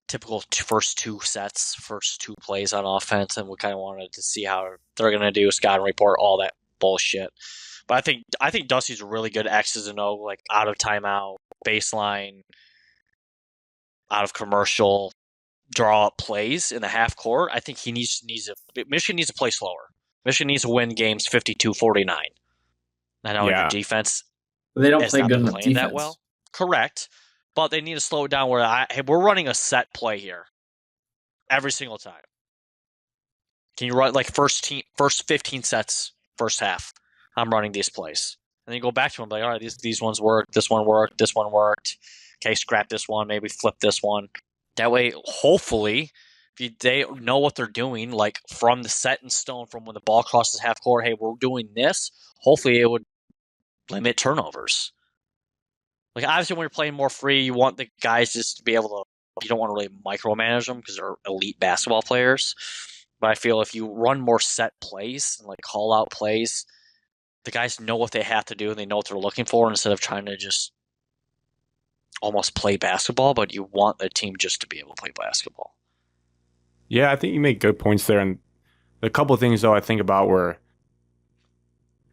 typical first 2 sets, first 2 plays on offense, and we kind of wanted to see how they're going to do scouting report, all that bullshit. But I think Dusty's a really good X's and O, like out of timeout, baseline, out of commercial, draw up plays in the half court. I think Michigan needs to play slower. Michigan needs to win games 52-49. I know your defense. They don't play good enough defense that well. Correct, but they need to slow it down. We're running a set play here every single time. Can you run like first 15 sets, first half? I'm running these plays, and then you go back to them like, all right, these ones worked, this one worked, this one worked. Okay, scrap this one, maybe flip this one. That way, hopefully, they know what they're doing, like from the set in stone, from when the ball crosses half court. Hey, we're doing this. Hopefully, it would limit turnovers. Like, obviously, when you're playing more free, you want the guys just to be able to. You don't want to really micromanage them because they're elite basketball players. But I feel if you run more set plays and like call out plays, the guys know what they have to do and they know what they're looking for instead of trying to just almost play basketball, but you want the team just to be able to play basketball. Yeah, I think you make good points there. And a couple of things, though, I think about were,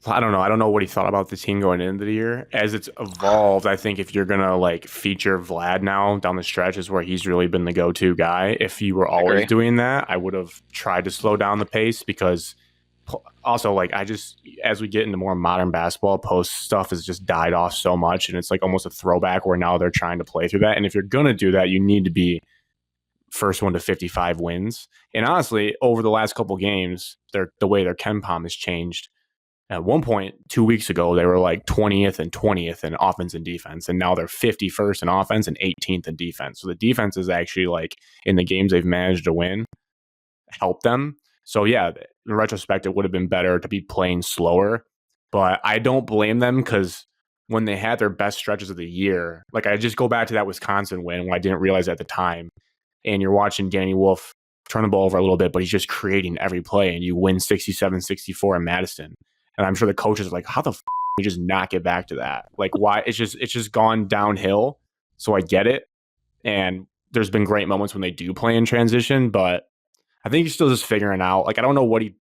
I don't know. I don't know what he thought about the team going into the year. As it's evolved, I think if you're going to like feature Vlad now down the stretch is where he's really been the go-to guy. If you were always doing that, I would have tried to slow down the pace because also like as we get into more modern basketball, post stuff has just died off so much. And it's like almost a throwback where now they're trying to play through that. And if you're going to do that, you need to be first one to 55 wins. And honestly, over the last couple games, the way their KenPom has changed. At one point, 2 weeks ago, they were like 20th and 20th in offense and defense. And now they're 51st in offense and 18th in defense. So the defense is actually like in the games they've managed to win, help them. So yeah, in retrospect, it would have been better to be playing slower. But I don't blame them because when they had their best stretches of the year, like I just go back to that Wisconsin win when I didn't realize at the time. And you're watching Danny Wolf turn the ball over a little bit, but he's just creating every play. And you win 67-64 in Madison. And I'm sure the coaches are like, how the we just not get back to that? Like, why? It's just gone downhill. So I get it. And there's been great moments when they do play in transition, but I think he's still just figuring out. Like, I don't know what he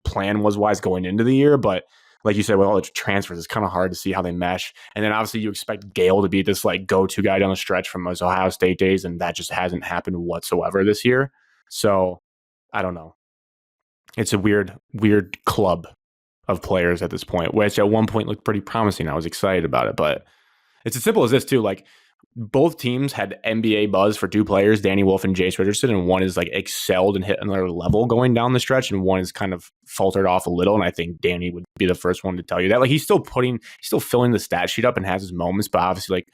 plan was wise going into the year, but like you said, with all the transfers, it's kind of hard to see how they mesh. And then obviously you expect Gale to be this like go-to guy down the stretch from his Ohio State days, and that just hasn't happened whatsoever this year. So I don't know. It's a weird club of players at this point, which at one point looked pretty promising. I was excited about it, but it's as simple as this too. Like both teams had NBA buzz for two players, Danny Wolf and Jace Richardson, and one is like excelled and hit another level going down the stretch, and one is kind of faltered off a little. And I think Danny would be the first one to tell you that. Like he's still filling the stat sheet up and has his moments, but obviously like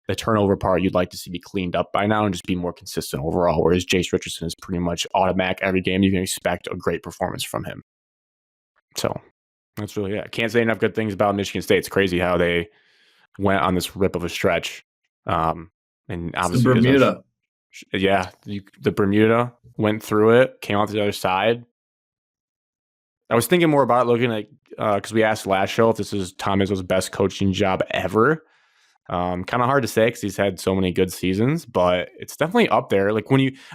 the turnover part you'd like to see be cleaned up by now and just be more consistent overall. Whereas Jace Richardson is pretty much automatic every game. You can expect a great performance from him. So that's really it. Can't say enough good things about Michigan State. It's crazy how they went on this rip of a stretch. And obviously, the Bermuda. The Bermuda went through it, came out the other side. I was thinking more about looking at because we asked last show if this is Tom Izzo's best coaching job ever. Kind of hard to say because he's had so many good seasons, but it's definitely up there. Like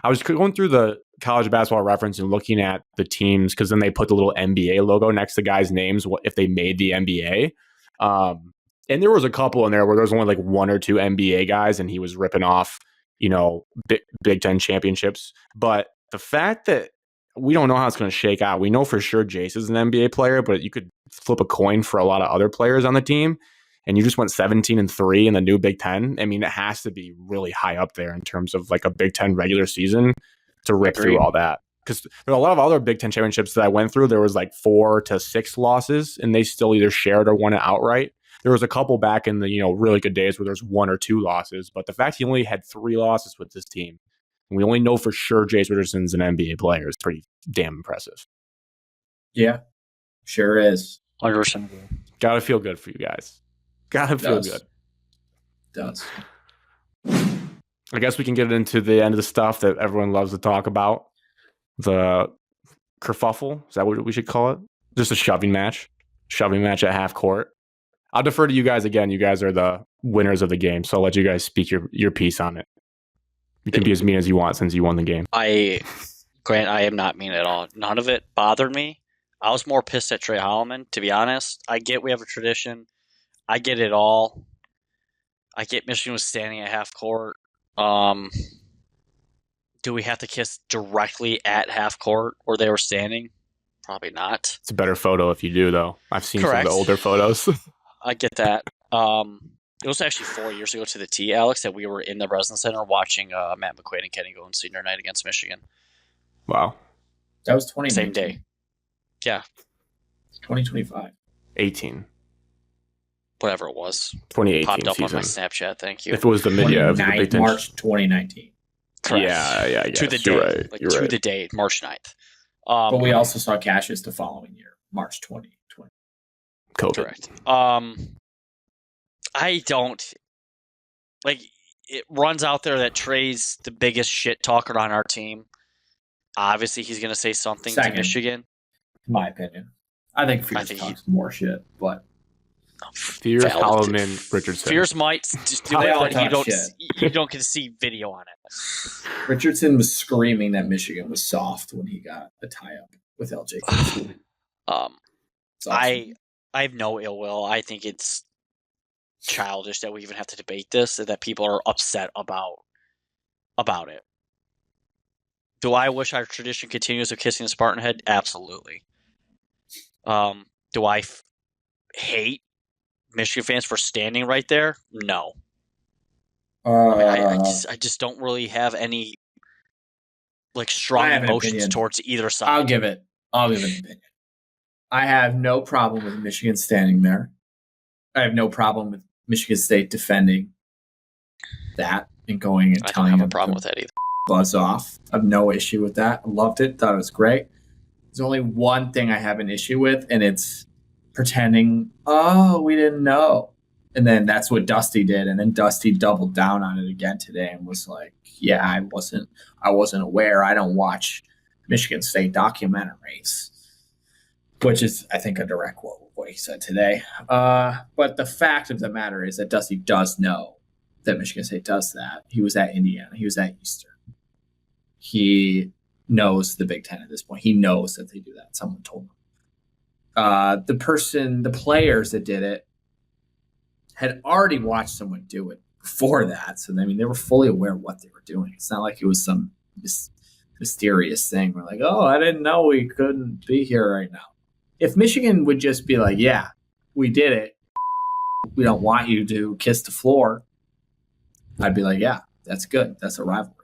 I was going through the college basketball reference and looking at the teams because then they put the little NBA logo next to guys' names if they made the NBA. And there was a couple in there where there was only like one or two NBA guys, and he was ripping off, Big Ten championships. But the fact that we don't know how it's going to shake out, we know for sure Jace is an NBA player, but you could flip a coin for a lot of other players on the team. And you just went 17-3 in the new Big Ten. I mean, it has to be really high up there in terms of like a Big Ten regular season to rip through all that. Because there are a lot of other Big Ten championships that I went through. There was like 4 to 6 losses, and they still either shared or won it outright. There was a couple back in the really good days where there's 1 or 2 losses, but the fact he only had 3 losses with this team, and we only know for sure Jace Richardson's an NBA player, is pretty damn impressive. Yeah, sure is. 100%. Gotta feel good for you guys. Gotta feel good. Does. I guess we can get into the end of the stuff that everyone loves to talk about. The kerfuffle. Is that what we should call it? Just a shoving match. Shoving match at half court. I'll defer to you guys again. You guys are the winners of the game, so I'll let you guys speak your piece on it. You can be as mean as you want since you won the game. Grant, I am not mean at all. None of it bothered me. I was more pissed at Trey Holloman, to be honest. I get we have a tradition. I get it all. I get Michigan was standing at half court. Do we have to kiss directly at half court where they were standing? Probably not. It's a better photo if you do, though. I've seen Correct. Some of the older photos. I get that. It was actually 4 years ago to the T, Alex, that we were in the Breslin Center watching Matt McQuaid and Kenny go on senior night against Michigan. Wow. That was 2019. Same day. Yeah. 2025. 18. Whatever it was. 2018 Popped up season. on my Snapchat. Thank you. If it was the mid, of the Big Ten. March 2019. Correct. Yeah. To the You're day. right. Like You're to right. the day, March 9th. But we also saw Cassius the following year, March 2020. COVID. Correct. I don't like it runs out there that Trey's the biggest shit talker on our team. Obviously, he's going to say something Second. to Michigan. In my opinion. I think Fierce talks more shit, but Fierce, Holloman, Richardson. Fierce might just do They it, all but talk shit. you don't get to see video on it. Richardson was screaming that Michigan was soft when he got the tie-up with LJ. It's awesome. I have no ill will. I think it's childish that we even have to debate this and that people are upset about it. Do I wish our tradition continues of kissing the Spartan head? Absolutely. Do I hate Michigan fans for standing right there? No. I just don't really have any strong emotions towards either side. I'll give it an opinion. I have no problem with Michigan standing there. I have no problem with Michigan State defending that and going and telling them. I don't have a problem with that either. Buzz off. I have no issue with that. I loved it. Thought it was great. There's only one thing I have an issue with, and it's pretending, oh, we didn't know. And then that's what Dusty did. And then Dusty doubled down on it again today and was like, yeah, I wasn't aware. I don't watch Michigan State documentaries, which is, I think, a direct quote of what he said today. But the fact of the matter is that Dusty does know that Michigan State does that. He was at Indiana. He was at Eastern. He knows the Big Ten at this point. He knows that they do that. Someone told him. The players that did it had already watched someone do it before that. So, I mean, they were fully aware of what they were doing. It's not like it was some mysterious thing. We're like, oh, I didn't know we couldn't be here right now. If Michigan would just be like, yeah, we did it. We don't want you to kiss the floor. I'd be like, yeah, that's good. That's a rivalry.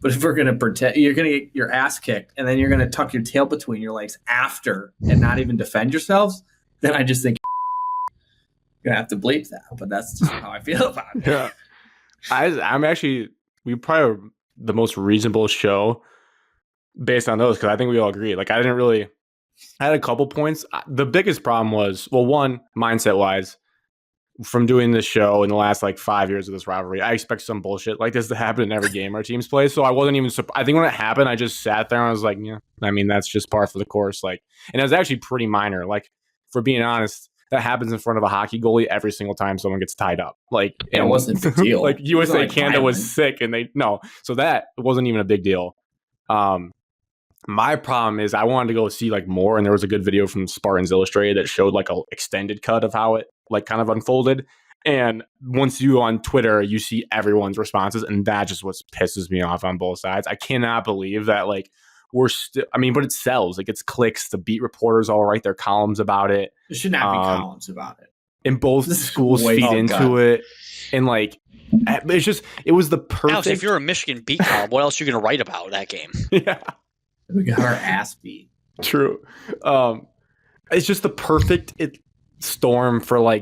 But if we're going to pretend, you're going to get your ass kicked and then you're going to tuck your tail between your legs after and not even defend yourselves, then I just think you're going to have to bleep that. But that's just how I feel about it. Yeah. I'm actually, we probably are the most reasonable show based on those because I think we all agree. I had a couple points. The biggest problem was, well, one, mindset-wise, from doing this show in the last 5 years of this rivalry, I expect some bullshit like this to happen in every game our teams play. So I wasn't even I think when it happened, I just sat there and I was like, yeah, I mean, that's just par for the course. And it was actually pretty minor. For being honest, that happens in front of a hockey goalie every single time someone gets tied up. It wasn't a big deal. USA Canada was sick and so that wasn't even a big deal. My problem is I wanted to go see more, and there was a good video from Spartans Illustrated that showed a extended cut of how it kind of unfolded. And once you on Twitter, you see everyone's responses, and that just what pisses me off on both sides. I cannot believe that we're still. I mean, but it sells. It gets clicks. The beat reporters all write their columns about it. There should not be columns about it. And both schools feed into it, and it's just it was the perfect. Alex, if you're a Michigan beat column, what else are you going to write about that game? Yeah. We got our ass beat. True. It's just the perfect storm for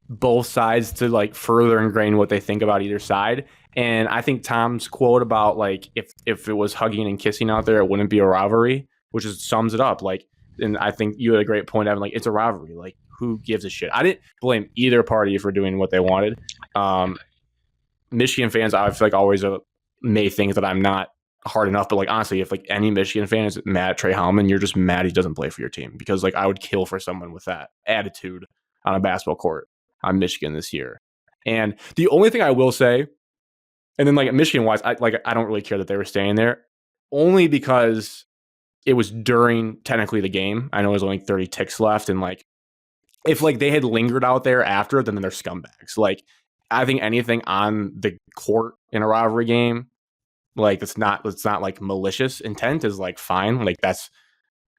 both sides to further ingrain what they think about either side. And I think Tom's quote about if it was hugging and kissing out there, it wouldn't be a rivalry, which sums it up. And I think you had a great point, Evan. It's a rivalry. Who gives a shit? I didn't blame either party for doing what they wanted. Michigan fans, I feel always may think that I'm not hard enough, but honestly, if any Michigan fan is mad at Trey Holloman, you're just mad he doesn't play for your team, because I would kill for someone with that attitude on a basketball court on Michigan this year. And the only thing I will say, and then Michigan wise, I don't really care that they were staying there, only because it was during technically the game. I know there's only 30 ticks left, and if they had lingered out there after, then they're scumbags. I think anything on the court in a rivalry game, it's not malicious intent is fine. That's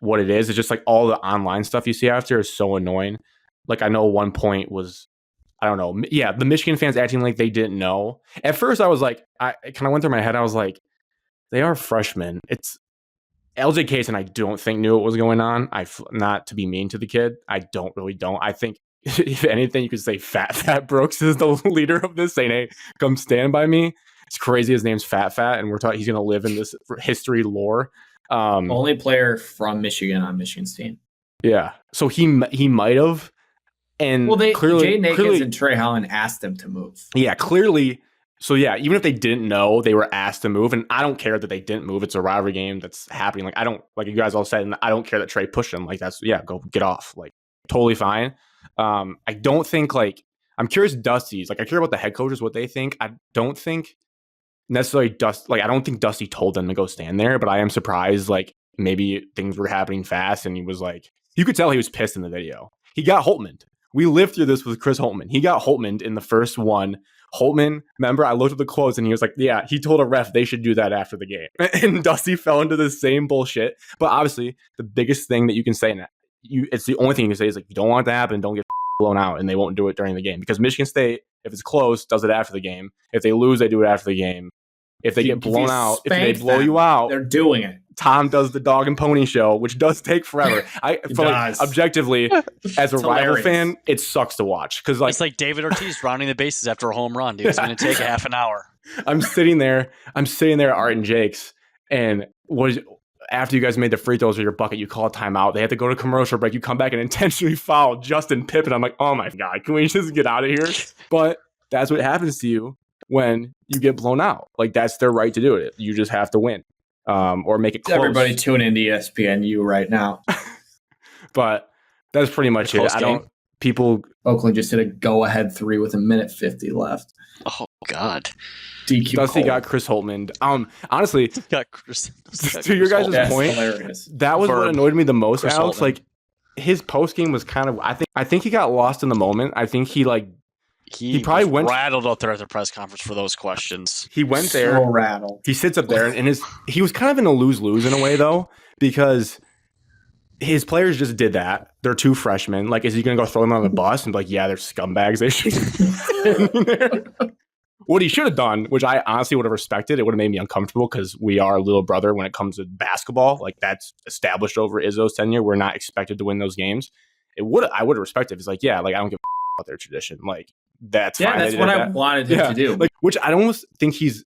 what it is. It's just all the online stuff you see after is so annoying. I know one point was, I don't know. Yeah. The Michigan fans acting like they didn't know. At first I was I kind of went through my head. I was they are freshmen. It's LJ Case, and I don't think knew what was going on. Not to be mean to the kid. I don't. I think if anything, you could say Fat Brooks is the leader of this, saying, hey, come stand by me. It's crazy. His name's Fat, and we're talking. He's going to live in this history lore. Only player from Michigan on Michigan's team. Yeah, so he might have, and clearly, Jay Nakins and Trey Holland asked them to move. Yeah, clearly So yeah, even if they didn't know, they were asked to move, and I don't care that they didn't move. It's a rivalry game that's happening. Like I don't, like you guys all said, and I don't care that Trey pushed him. Like that's go get off. Like totally fine. I don't think like I'm curious. Dusty's like I care about the head coaches what they think. I don't think necessarily I don't think Dusty told them to go stand there, but I am surprised. Like maybe things were happening fast, and he was like, you could tell he was pissed in the video. He got Holtman. We lived through this with Chris Holtman. He got Holtman in the first one. Holtman, remember, I looked at the quotes and he was like, yeah, he told a ref they should do that after the game. And Dusty fell into the same bullshit. But obviously, the biggest thing that you can say in that, it's the only thing you can say is like, you don't want that to happen, don't get blown out, and they won't do it during the game. Because Michigan State, if it's close, does it after the game. If they lose, they do it after the game. If they get blown out, if they blow you out, they're doing it. Tom does the dog and pony show, which does take forever. I feel like objectively, as a rival fan, it sucks to watch because it's like David Ortiz rounding the bases after a home run, dude. It's going to take a half an hour. I'm sitting there at Art and Jake's, and after you guys made the free throws or your bucket, you call a timeout. They have to go to commercial break. You come back and intentionally foul Justin Pippen. I'm like, oh my god, can we just get out of here? But that's what happens to you when you get blown out. Like that's their right to do it. You just have to win. Or make it close. Everybody tune into ESPNU right now. But that's pretty much it. Oakland just hit a go-ahead 3 with 1:50 left. Oh God. DQ Dusty Cole. got Chris Holtman. Honestly, got Chris, to your guys' point, hilarious. that was what annoyed me the most, Chris Alex. Holtman. Like his post game was kind of I think he got lost in the moment. I think he probably went rattled out there at the press conference for those questions. He went there. So rattled. He sits up there and he was kind of in a lose-lose in a way though, because his players just did that. They're 2 freshmen. Like, is he going to go throw them on the bus and be like, yeah, they're scumbags. They should. What he should have done, which I honestly would have respected, it would have made me uncomfortable because we are a little brother when it comes to basketball. Like that's established over Izzo's tenure. We're not expected to win those games. I would have respected. It's like, yeah, like I don't give a about their tradition. Like that's fine. That's what I wanted him to do. Like, which I almost think he's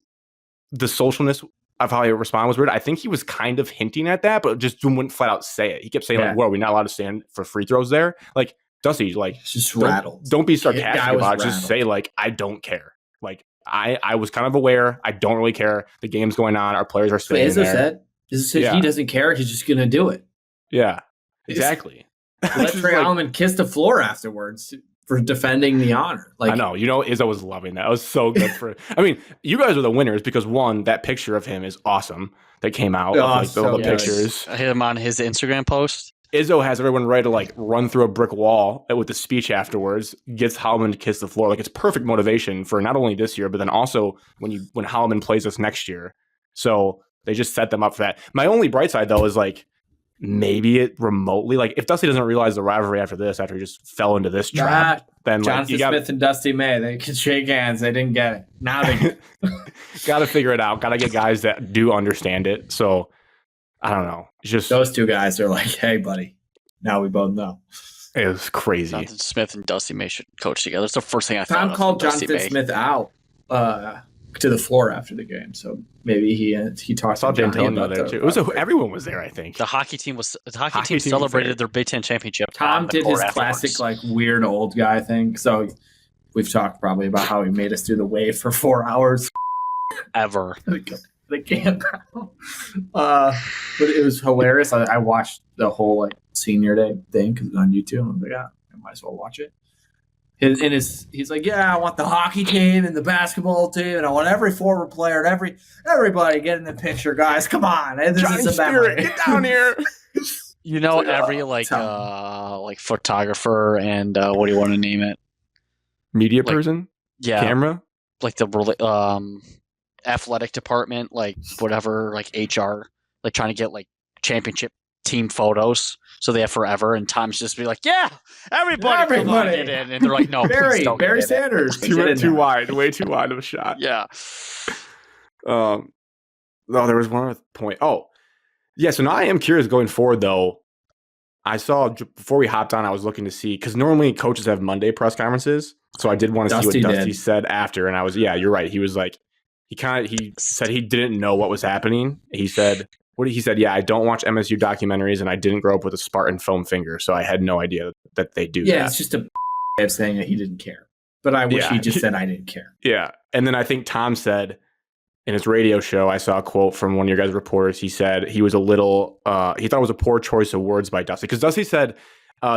the socialness of how he responded was weird. I think he was kind of hinting at that, but just wouldn't flat out say it. He kept saying like, "Whoa, we're not allowed to stand for free throws there." Like Dusty, like just rattled. Don't be sarcastic about it. Rattled. Just say like, "I don't care." Like I was kind of aware. I don't really care. The game's going on. Our players are staying there. He doesn't care. He's just gonna do it. Yeah, exactly. Let Trey Holloman kiss the floor afterwards for defending the honor. Like I know, Izzo was loving that. It was so good for. I mean, you guys are the winners because one, that picture of him is awesome that came out. The pictures. I hit him on his Instagram post. Izzo has everyone ready to like run through a brick wall with the speech afterwards. Gets Holloman to kiss the floor. Like it's perfect motivation for not only this year, but then also when Holloman plays us next year. So they just set them up for that. My only bright side though is like. Maybe it remotely, like if Dusty doesn't realize the rivalry after he just fell into this trap, then Jonathan Smith and Dusty May, they could shake hands. They didn't get it. Now they got to figure it out. Got to get guys that do understand it. So I don't know. It's just those 2 guys are like, hey, buddy. Now we both know. It was crazy. Jonathan Smith and Dusty May should coach together. That's the first thing I thought. Tom called Jonathan Smith out to the floor after the game, so maybe he talked. I saw D'Antonio there too. It was everyone was there. I think the hockey team celebrated their Big Ten championship. Tom did his classic like weird old guy thing. So we've talked probably about how he made us do the wave for 4 hours ever. The camp, but it was hilarious. I watched the whole like senior day thing because it was on YouTube. I was like, I might as well watch it. He's like, yeah, I want the hockey team and the basketball team, and I want every forward player and everybody get in the picture, guys. Come on, and this is a memory. Get down here. Every like photographer and what do you want to name it? Media person, camera, like the athletic department, like whatever, like HR, like trying to get like championship team photos. So they have forever, and Tom's just be like, "Yeah, everybody. Get in," and they're like, "No, Barry Sanders, too wide, way too wide of a shot." Yeah. No, there was one other point. Oh, yeah. So now I am curious going forward, though. I saw before we hopped on, I was looking to see because normally coaches have Monday press conferences, so I did want to see what Dusty said after, and I was, you're right. He was like, he said he didn't know what was happening. He said. He said, yeah, I don't watch MSU documentaries and I didn't grow up with a Spartan foam finger, so I had no idea that they do that. Yeah, it's just a way of saying that he didn't care. But I wish Yeah. he just said I didn't care. Yeah. And then I think Tom said in his radio show, I saw a quote from one of your guys' reporters. He said he was a little, he thought it was a poor choice of words by Dusty. Because Dusty said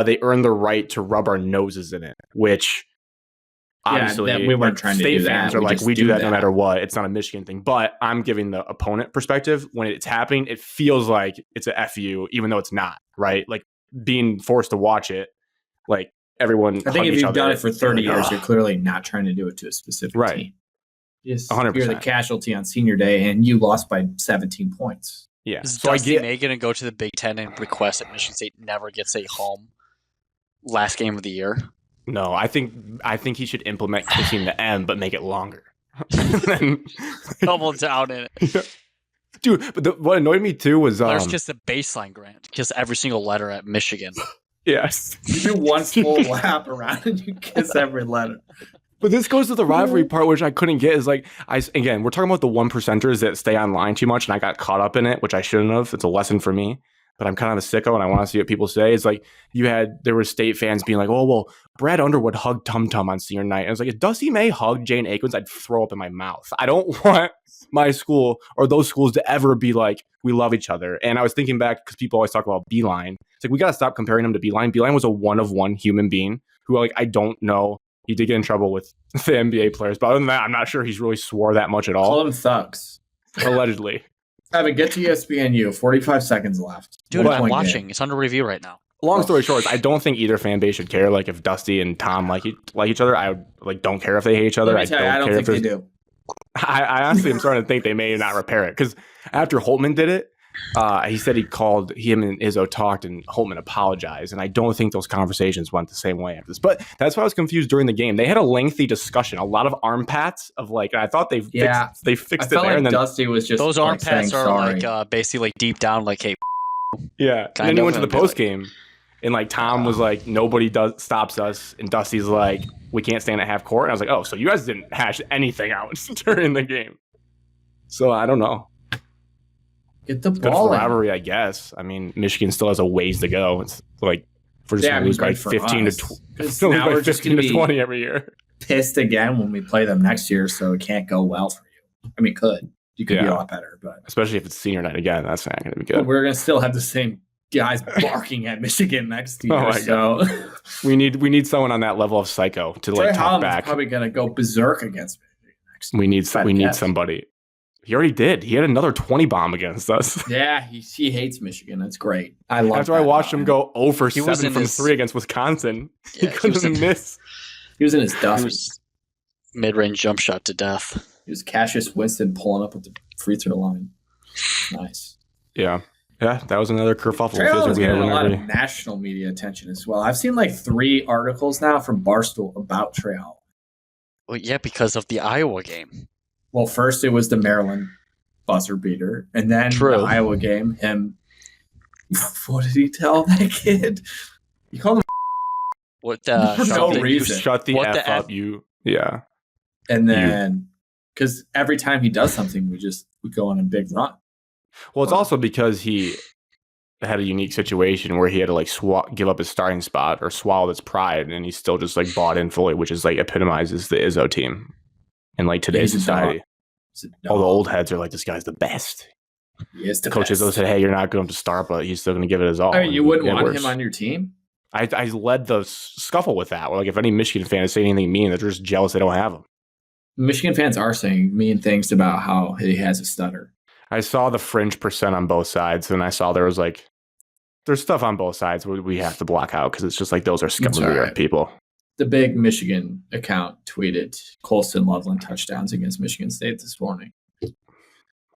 they earned the right to rub our noses in it, which obviously we weren't trying to state do fans that. are We like, just we do do that no that. matter what. It's not a Michigan thing. But I'm giving the opponent perspective. When it's happening, it feels like it's a FU, even though it's not, right? Like being forced to watch it, like everyone. I think if you've done it for 30 years, like, you're clearly not trying to do it to a specific Right. team. Just 100%. you're the casualty on senior day, and you lost by 17 points. Yeah. Is So I Dusty get May going to go to the Big Ten and request that Michigan State never gets a home last game of the year? no. I think he should implement kissing the M, but make it longer. Then- Double down in it. Dude, but what annoyed me too was There's just a baseline, Grant. Kiss every single letter at Michigan. yes. You do one full lap around and you kiss every letter. But this goes to the rivalry part, which I couldn't get. Is like again, we're talking about the 1%ers that stay online too much, and I got caught up in it, which I shouldn't have. It's a lesson for me. But I'm kind of a sicko, and I want to see what people say. It's like there were state fans being like, "Oh well, Brad Underwood hugged Tum Tum on senior night." And I was like, if Dusty May hugged Jane Akins, I'd throw up in my mouth. I don't want my school or those schools to ever be like, we love each other. And I was thinking back because people always talk about Beeline. It's like we gotta stop comparing him to Beeline. Beeline was a one-of-one human being who, like, I don't know. He did get in trouble with the NBA players, but other than that, I'm not sure he's really swore that much at Call all. them thugs. Allegedly. Evan, get to ESPNU. 45 seconds left. Dude, 1 I'm point watching. game. It's under review right now. Long story short, I don't think either fan base should care. Like if Dusty and Tom like each other, I don't care if they hate each other. Let me tell you, I don't care think if they there's- do. I honestly am starting to think they may not repair it because after Holtman did it, he said him and Izzo talked and Holtman apologized, and I don't think those conversations went the same way after this. But that's why I was confused during the game. They had a lengthy discussion, a lot of arm pats of like, and I thought they fixed I it felt there, like and then Dusty was just Those arm like, saying pats are sorry. like basically like deep down, like, hey, yeah, and Kind then he of, went to the and be like- post game, and like Tom was like, nobody stops us, and Dusty's like, we can't stand at half court, and I was like, oh, so you guys didn't hash anything out during the game. So I don't know. Get the Good ball for in. rivalry, I guess. I mean, Michigan still has a ways to go. It's like we're just Yeah, I gonna mean, lose by good for 15 us. to 'Cause 20. now By we're just 15 gonna to be 20 every year. pissed again when we play them next year, so it can't go well for you. I mean, you could be Yeah. a lot better, but Especially if it's senior night again. That's not going to be good. we're gonna still have the same guys barking at Michigan next year. Oh my so We need someone on that level of psycho to Trey like talk Holland's back. probably gonna go berserk against Michigan next. We need guess. somebody. He already did. He had another 20 bomb against us. Yeah, he hates Michigan. That's great. I love. After I that watched about him go 0 for He was 7 in from his- 3 against Wisconsin, Yeah, he couldn't miss. He was in his He Duffy. was mid-range jump shot to death. He was Cassius Winston pulling up at the free throw line. Nice. Yeah. Yeah, that was another kerfuffle. Trey Feels like Holland's we had getting a one lot of every- national media attention as well. I've seen like 3 articles now from Barstool about Trey Holland. Well, yeah, because of the Iowa game. Well, first it was the Maryland buzzer beater, and then True. the Iowa game. Him, what did he tell that kid? He called him, What For no shut the- reason. Shut the What F the up, you. Yeah. and then because every time he does something, we go on a big run. Well, it's also because he had a unique situation where he had to like give up his starting spot or swallow his pride, and he still just like bought in fully, which is like epitomizes the Izzo team in like today's He's a dog. society. It's a All the dog. old heads are like, this guy's the best. He is the Coach Izzo best. said, hey, you're not going to start, but he's still going to give it his all. I mean, you And wouldn't it want works. him on your team. I led the scuffle with that. Like if any Michigan fan is saying anything mean, they're just jealous they don't have him. Michigan fans are saying mean things about how he has a stutter. I saw the fringe percent on both sides, and I saw there's stuff on both sides where we have to block out because it's just like those are scum of the That's earth right. people. The big Michigan account tweeted Colston Loveland touchdowns against Michigan State this morning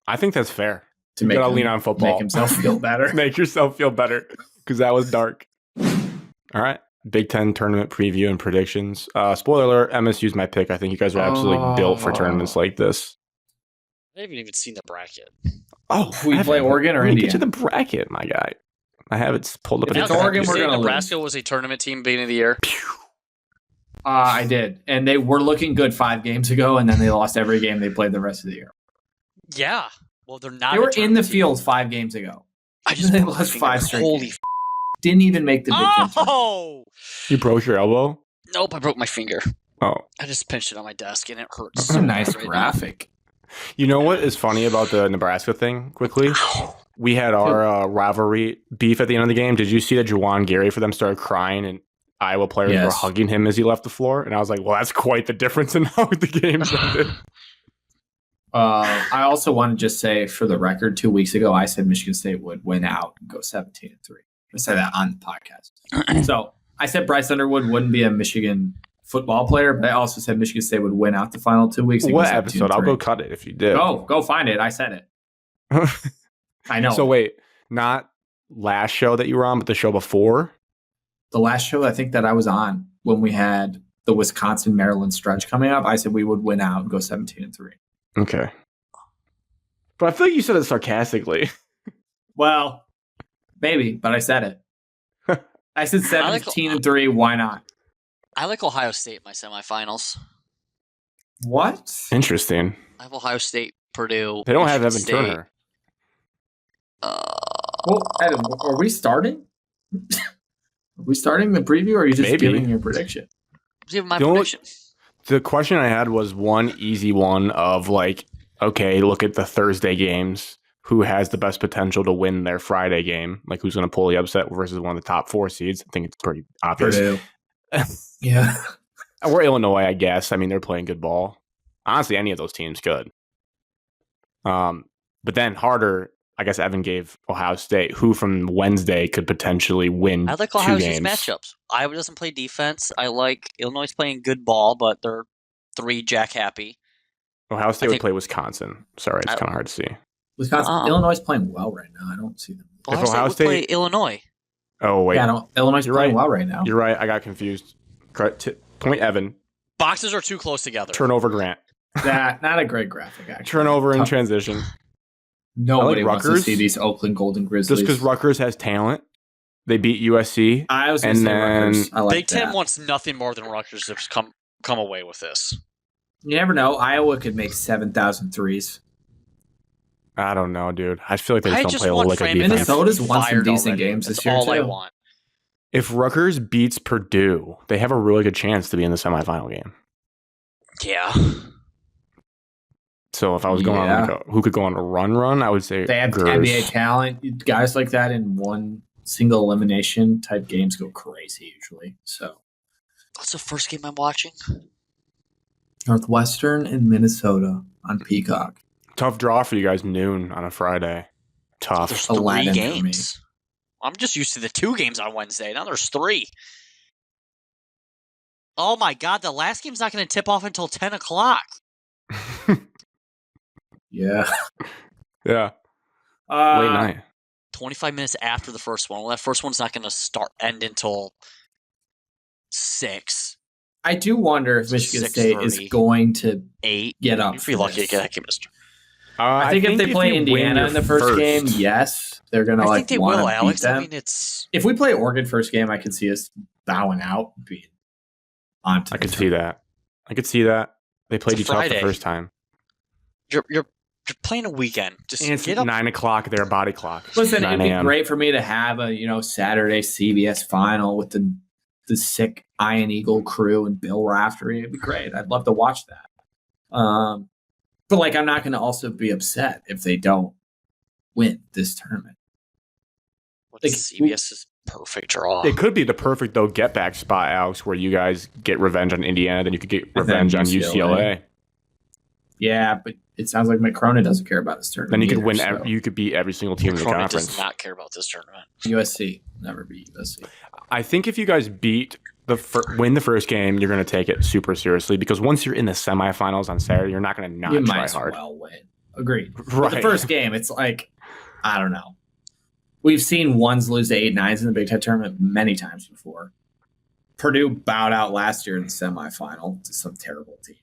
I think that's fair. to You make gotta him, lean on football. make himself feel better. Make yourself feel better because that was dark. All right. Big Ten tournament preview and predictions. Spoiler alert, MSU's my pick. I think you guys are absolutely built for tournaments like this. I haven't even seen the bracket. Oh, We play Oregon or Let me get Indiana? you the bracket, my guy. I have it pulled up. If in it's the Oregon, You we're say gonna Nebraska was a tournament team beginning of the year. I did. And they were looking good 5 games ago, and then they lost every game they played the rest of the year. Yeah. Well, they're not. They a were in the tournament team. field 5 games ago. I just They broke my lost finger. 5 straight Holy games. Didn't even make the Big Ten tournament. Oh You broke your elbow? nope! I broke my finger. Oh, I just pinched it on my desk and it hurts. This is a so nice bad right now. graphic. you know what is funny about the Nebraska thing? Quickly, we had our rivalry beef at the end of the game. Did you see that Juwan Gary for them started crying and Iowa players were Yes. hugging him as he left the floor? And I was like, well, that's quite the difference in how the game's ended. I also want to just say, for the record, 2 weeks ago, I said Michigan State would win out and go 17-3. I said that on the podcast. So I said Bryce Underwood wouldn't be a Michigan football player, but I also said Michigan State would win out the final 2 weeks. What episode? I'll go cut it if you did. Go find it. I said it. I know. So wait, not last show that you were on, but the show before? The last show I think that I was on when we had the Wisconsin-Maryland stretch coming up, I said we would win out and go 17-3. Okay. But I feel like you said it sarcastically. Well, maybe, but I said it. I said 17-3. Why not? I like Ohio State in my semifinals. What? Interesting. I have Ohio State, Purdue. They don't have Michigan Evan State. Turner. Well, Adam, are we starting? Are we starting the preview, or are you just Maybe. giving your prediction? Give my The only- prediction. The question I had was one easy one of like, okay, look at the Thursday games. Who has the best potential to win their Friday game? Like, who's going to pull the upset versus one of the top 4 seeds? I think it's pretty obvious. Purdue. Yeah. Or Illinois, I guess. I mean, they're playing good ball. Honestly, any of those teams could. But then harder, I guess Evan gave Ohio State, who from Wednesday could potentially win I like 2 Ohio State's games. matchups. Iowa doesn't play defense. I like Illinois playing good ball, but they're 3 Jack happy. Ohio State I would think- play Wisconsin. Sorry, it's I- kind of hard to see. Wisconsin, Illinois is playing well right now. I don't see them. Ohio State would play Illinois. Oh, wait. Yeah, Illinois is You're playing right. well right now. You're right. I got confused. Point Evan. Boxes are too close together. Turnover Grant. That not a great graphic, actually. Turnover in Tough. transition. Nobody I like wants to Rutgers. see these Oakland Golden Grizzlies. Just because Rutgers has talent. They beat USC. I was going to and say Rutgers. then I like Big Ten that. wants nothing more than Rutgers to come away with this. You never know. Iowa could make 7,000 threes. I don't know, dude. I feel like they I just just don't play a want lick of Fran defense. Minnesota's won some fired decent already. games this That's year, all I too. want. If Rutgers beats Purdue, they have a really good chance to be in the semifinal game. Yeah. So if I was going on like who could go on a run, I would say They have Gers. NBA talent. Guys like that in one single elimination type games go crazy usually. So What's the first game I'm watching? Northwestern and Minnesota on Peacock. Tough draw for you guys, noon on a Friday. Tough. There's Aladdin 3 for me. games. I'm just used to the 2 games on Wednesday. Now there's 3. Oh my God, the last game's not going to tip off until 10 o'clock. Yeah. Yeah. Late Uh, night. 25 minutes after the first one. Well, that first one's not going to end until 6, I do wonder if Michigan State is 6:30. going to 8. get up. You'd be for lucky to this. get that game, mister. I think if they play you win Indiana your in the first game, yes, they're going to I like think they want will, to beat Alex. them. I mean, it's If we play Oregon first game, I could see us bowing out, and being on. I could see that. They played a you tough the Friday. first time. you're playing a weekend. Just And it's get up. 9 o'clock, their body clock. Listen, 9 it'd be a.m. great for me to have a Saturday CBS final with the sick Iron Eagle crew and Bill Raftery. It'd be great. I'd love to watch that. But like, I'm not going to also be upset if they don't win this tournament. What's like, CBS's perfect draw? It could be the perfect, though, get back spot, Alex, where you guys get revenge on Indiana, then you could get And then revenge on UCLA. UCLA. Yeah, but it sounds like Mike doesn't care about this tournament. Then you could either, win. so. You could beat every single team in the Cronin conference. does not care about this tournament. USC never beat USC. I think if you guys beat win the first game, you're going to take it super seriously because once you're in the semifinals on Saturday, you're not going to not You try might as hard. well win. Agreed. But Right. the first game, it's like, I don't know. We've seen ones lose to 8-9s in the Big Ten tournament many times before. Purdue bowed out last year in the semifinal to some terrible team.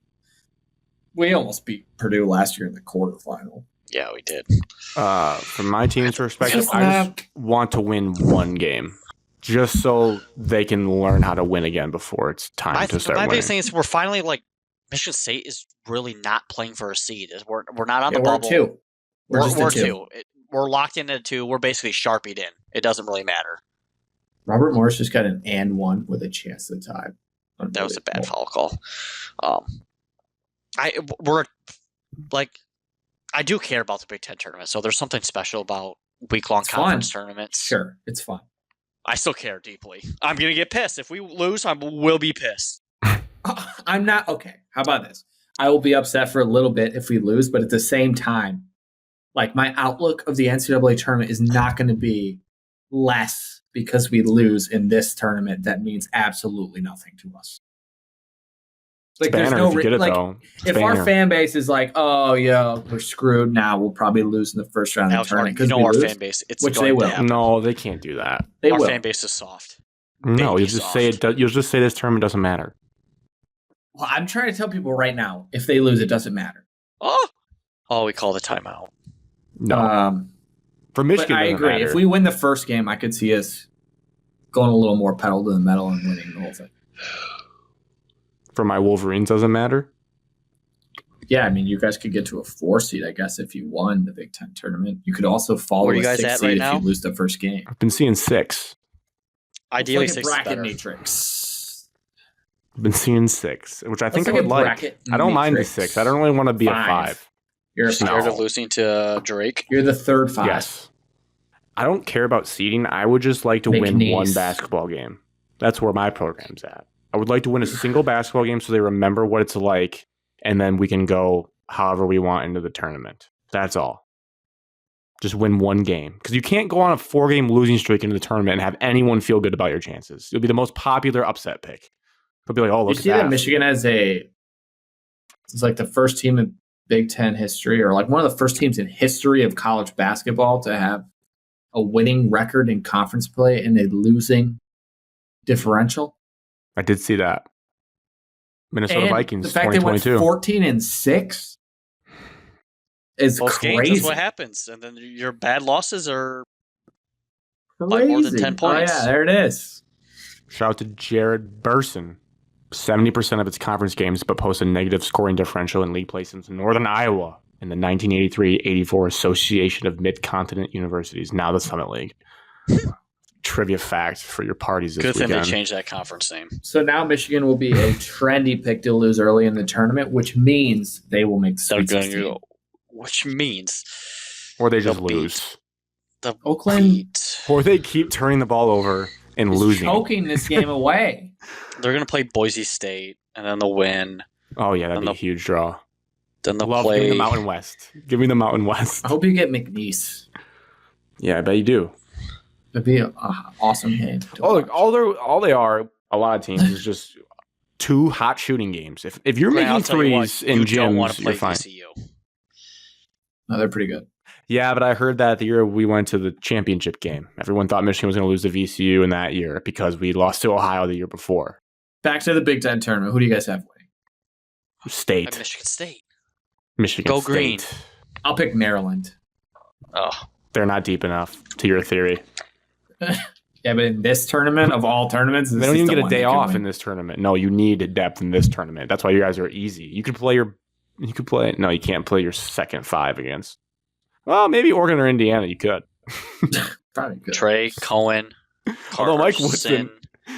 We almost beat Purdue last year in the quarterfinal. Yeah, we did. From my team's perspective, Just I just want to win one game, just so they can learn how to win again before it's time to start My winning. biggest thing is we're finally like Michigan State is really not playing for a seed. We're not on Yeah, the we're bubble. two. We're just a two. 2. We're locked in at 2. We're basically sharpied in. It doesn't really matter. Robert Morris just got an and one with a chance to tie. That was a bad foul call. We're like, I do care about the Big Ten tournament, so there's something special about week-long conference tournaments. Sure, it's fun. I still care deeply. I'm gonna get pissed if we lose. I will be pissed. I'm not okay. How about this? I will be upset for a little bit if we lose, but at the same time, like my outlook of the NCAA tournament is not going to be less because we lose in this tournament. That means absolutely nothing to us. Like there's no if our fan base is like, oh yeah, we're screwed now. We'll probably lose in the first round of the tournament because our fan base, which they will. No, they can't do that. Our fan base is soft. No, you'll just say it. You'll just say this tournament doesn't matter. Well, I'm trying to tell people right now, if they lose, it doesn't matter. Oh, we call the timeout. No, for Michigan, I agree. Matter. If we win the first game, I could see us going a little more pedal to the metal and winning the whole thing. For my Wolverines, doesn't matter. Yeah, I mean, you guys could get to a 4 seed, I guess, if you won the Big Ten tournament. You could also follow a 6 seed if you lose the first game. I've been seeing 6. Ideally, it's like 6 a bracket is better. Matrix. I've been seeing 6, which I think I would like. I don't mind the 6. I don't really want to be a 5. You're scared of losing to Drake? You're the third 5. Yes. I don't care about seeding. I would just like to win one basketball game. That's where my program's at. I would like to win a single basketball game so they remember what it's like, and then we can go however we want into the tournament. That's all. Just win one game. Because you can't go on a 4-game losing streak into the tournament and have anyone feel good about your chances. You'll be the most popular upset pick. They'll be like, oh, look at that. You see that Michigan has it's like the first team in Big Ten history, or like one of the first teams in history of college basketball to have a winning record in conference play and a losing differential. I did see that. Minnesota Vikings, the fact 2022. They went 14-6 is Both crazy. Games, that's what happens. And then your bad losses are by more than 10 points. Oh, yeah, there it is. Shout out to Jared Burson. 70% of its conference games, but posts a negative scoring differential in league play since Northern Iowa in the 1983-84 Association of Mid-Continent Universities, now the Summit League. Trivia fact for your parties this weekend. Good thing they changed that conference name. So now Michigan will be a trendy pick to lose early in the tournament, which means they will make the Sweet 16. Which means... Or they just lose. The Oakland... Or they keep turning the ball over and losing. Choking this game away. They're going to play Boise State, and then they'll win. Oh, yeah, that'd be a huge draw. Then they'll play... Give me the Mountain West. Give me the Mountain West. I hope you get McNeese. Yeah, I bet you do. It'd be an awesome game. Look, all they are, a lot of teams, is just 2 hot shooting games. If you're making threes in gyms, you're fine. VCU. No, they're pretty good. Yeah, but I heard that the year we went to the championship game, everyone thought Michigan was going to lose to VCU in that year because we lost to Ohio the year before. Back to the Big Ten tournament. Who do you guys have winning? State. Michigan State. Michigan Go State. green. I'll pick Maryland. Oh. They're not deep enough, to your theory. Yeah, but in this tournament, of all tournaments, they don't even get a day off in this tournament. No, you need depth in this tournament. That's why you guys are easy. You can't play your second 5 against. Well, maybe Oregon or Indiana, you could. Probably good. Trey, Cohen, although Mike Woodson,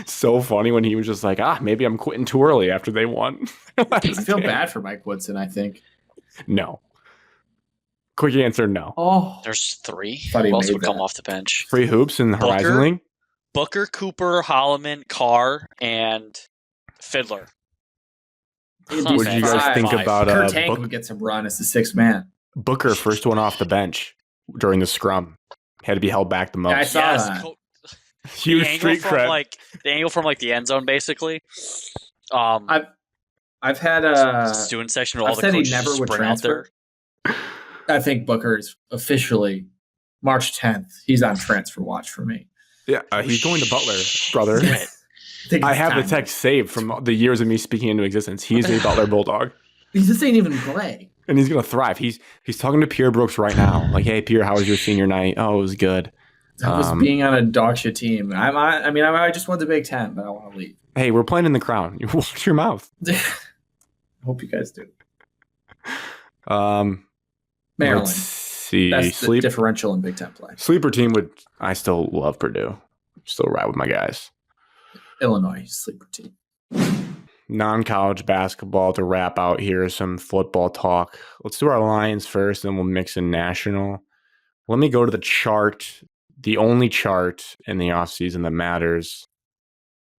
so funny when he was just like, maybe I'm quitting too early after they won. I feel bad for Mike Woodson, I think. No. Quick answer, no. Oh, there's 3. Who else would come off the bench? Free hoops in the Horizon League? Booker, Cooper, Holloman, Carr, and Fiddler. What did you guys think about Kurt Tank would get some run as the 6th man. Booker, first one off the bench during the scrum. Had to be held back the most. Yeah, I saw that. Huge street cred. The angle from the end zone, basically. I've had student section where all the said coaches he never would transfer. I think Booker is officially March 10th. He's on transfer watch for me. Yeah, he's going to Butler, brother. I have the text saved from the years of me speaking into existence. He's a Butler Bulldog. He just ain't even play. And he's going to thrive. He's talking to Pierre Brooks right now. Like, hey, Pierre, how was your senior night? Oh, it was good. That was being on a dog shit team. I just won the Big Ten, but I want to leave. Hey, we're playing in the Crown. You watch your mouth. I hope you guys do. Let's Maryland. see. That's the differential in Big Ten play. Sleeper team I still love Purdue. Still ride with my guys. Illinois, sleeper team. Non-college basketball to wrap out here. Some football talk. Let's do our Lions first, then we'll mix in national. Let me go to the chart, the only chart in the offseason that matters,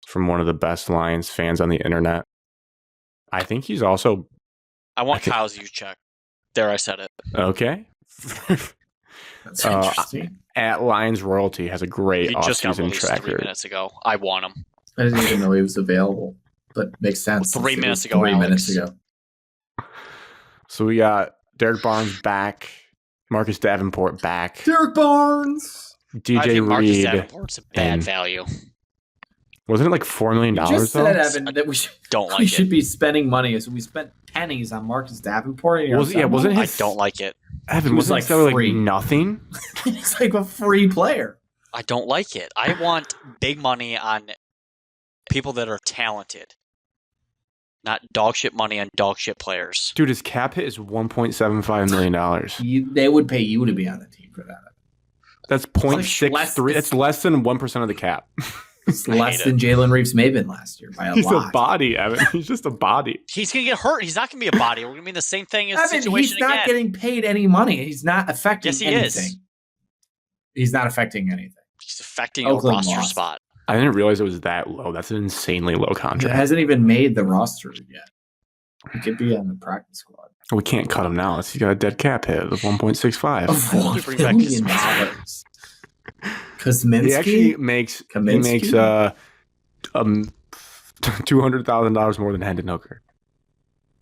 from one of the best Lions fans on the internet. I think he's also... I want Kyle's check. There, I said it. Okay. That's interesting. At Lions Royalty has a great He just got offseason released track 3 record. minutes ago. I want him. I didn't even know he was available, but makes sense. Well, 3 since it minutes was ago, 3 Alex. minutes ago. So we got Derek Barnes back, Marcus Davenport back, Derek Barnes. I DJ think Marcus Reed. Davenport's a bad and- value. Wasn't it like $4 million You just though? said, Evan, that we Don't like we it. should be spending money. So we spent pennies on Marcus Davenport. And you're Was- yeah, upset wasn't about I his- don't like it. Evan, He was, wasn't like, like free. nothing? it? He's like a free player. I don't like it. I want big money on people that are talented, not dog shit money on dog shit players. Dude, his cap hit is $1.75 million. They would pay you to be on the team for that. That's like 0.63. That's less than 1% of the cap. It's I less hate than Jalen Reeves-Maybin last year by a He's lot. a body, Evan. He's just a body. He's gonna get hurt. He's not gonna be a body. We're gonna be in the same thing as Evan, situation he's not again. getting paid any money. He's not affecting Yes, he anything. is. He's not affecting anything. He's affecting Oakland a roster lost. spot. I didn't realize it was that low. That's an insanely low He contract. hasn't even made the roster yet. He could be on the practice squad. We can't cut him now. He's got a dead cap hit of 1.65. Of I want to bring back $1 billion. Kosminski? He actually makes $200,000 more than Hendon Hooker.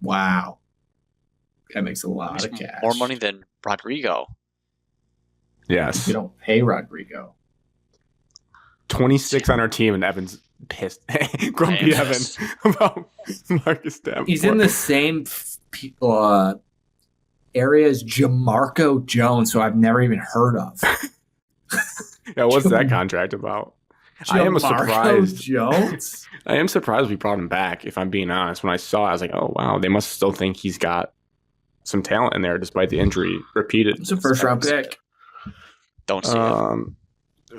Wow. That makes a lot Makes of cash. more money than Rodrigo. Yes. We don't pay Rodrigo. 26 on our team, and Evan's pissed. Grumpy I am Evan pissed. about Marcus Davenport. He's in the same area as Jamarco Jones, who I've never even heard of. Yeah, what's that contract about? I am Jamarco surprised. Jones? I am surprised we brought him back, if I'm being honest. When I saw it, I was like, oh, wow, they must still think he's got some talent in there despite the injury repeated. It's a first-round pick. Don't see it.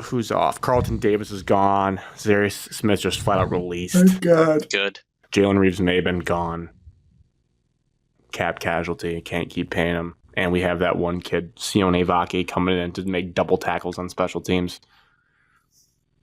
Who's off? Carlton Davis is gone. Zarius Smith just flat out released. God. Good. Jalen Reeves-Maybin gone. Cap casualty. Can't keep paying him. And we have that one kid, Sione Vaki, coming in to make double tackles on special teams.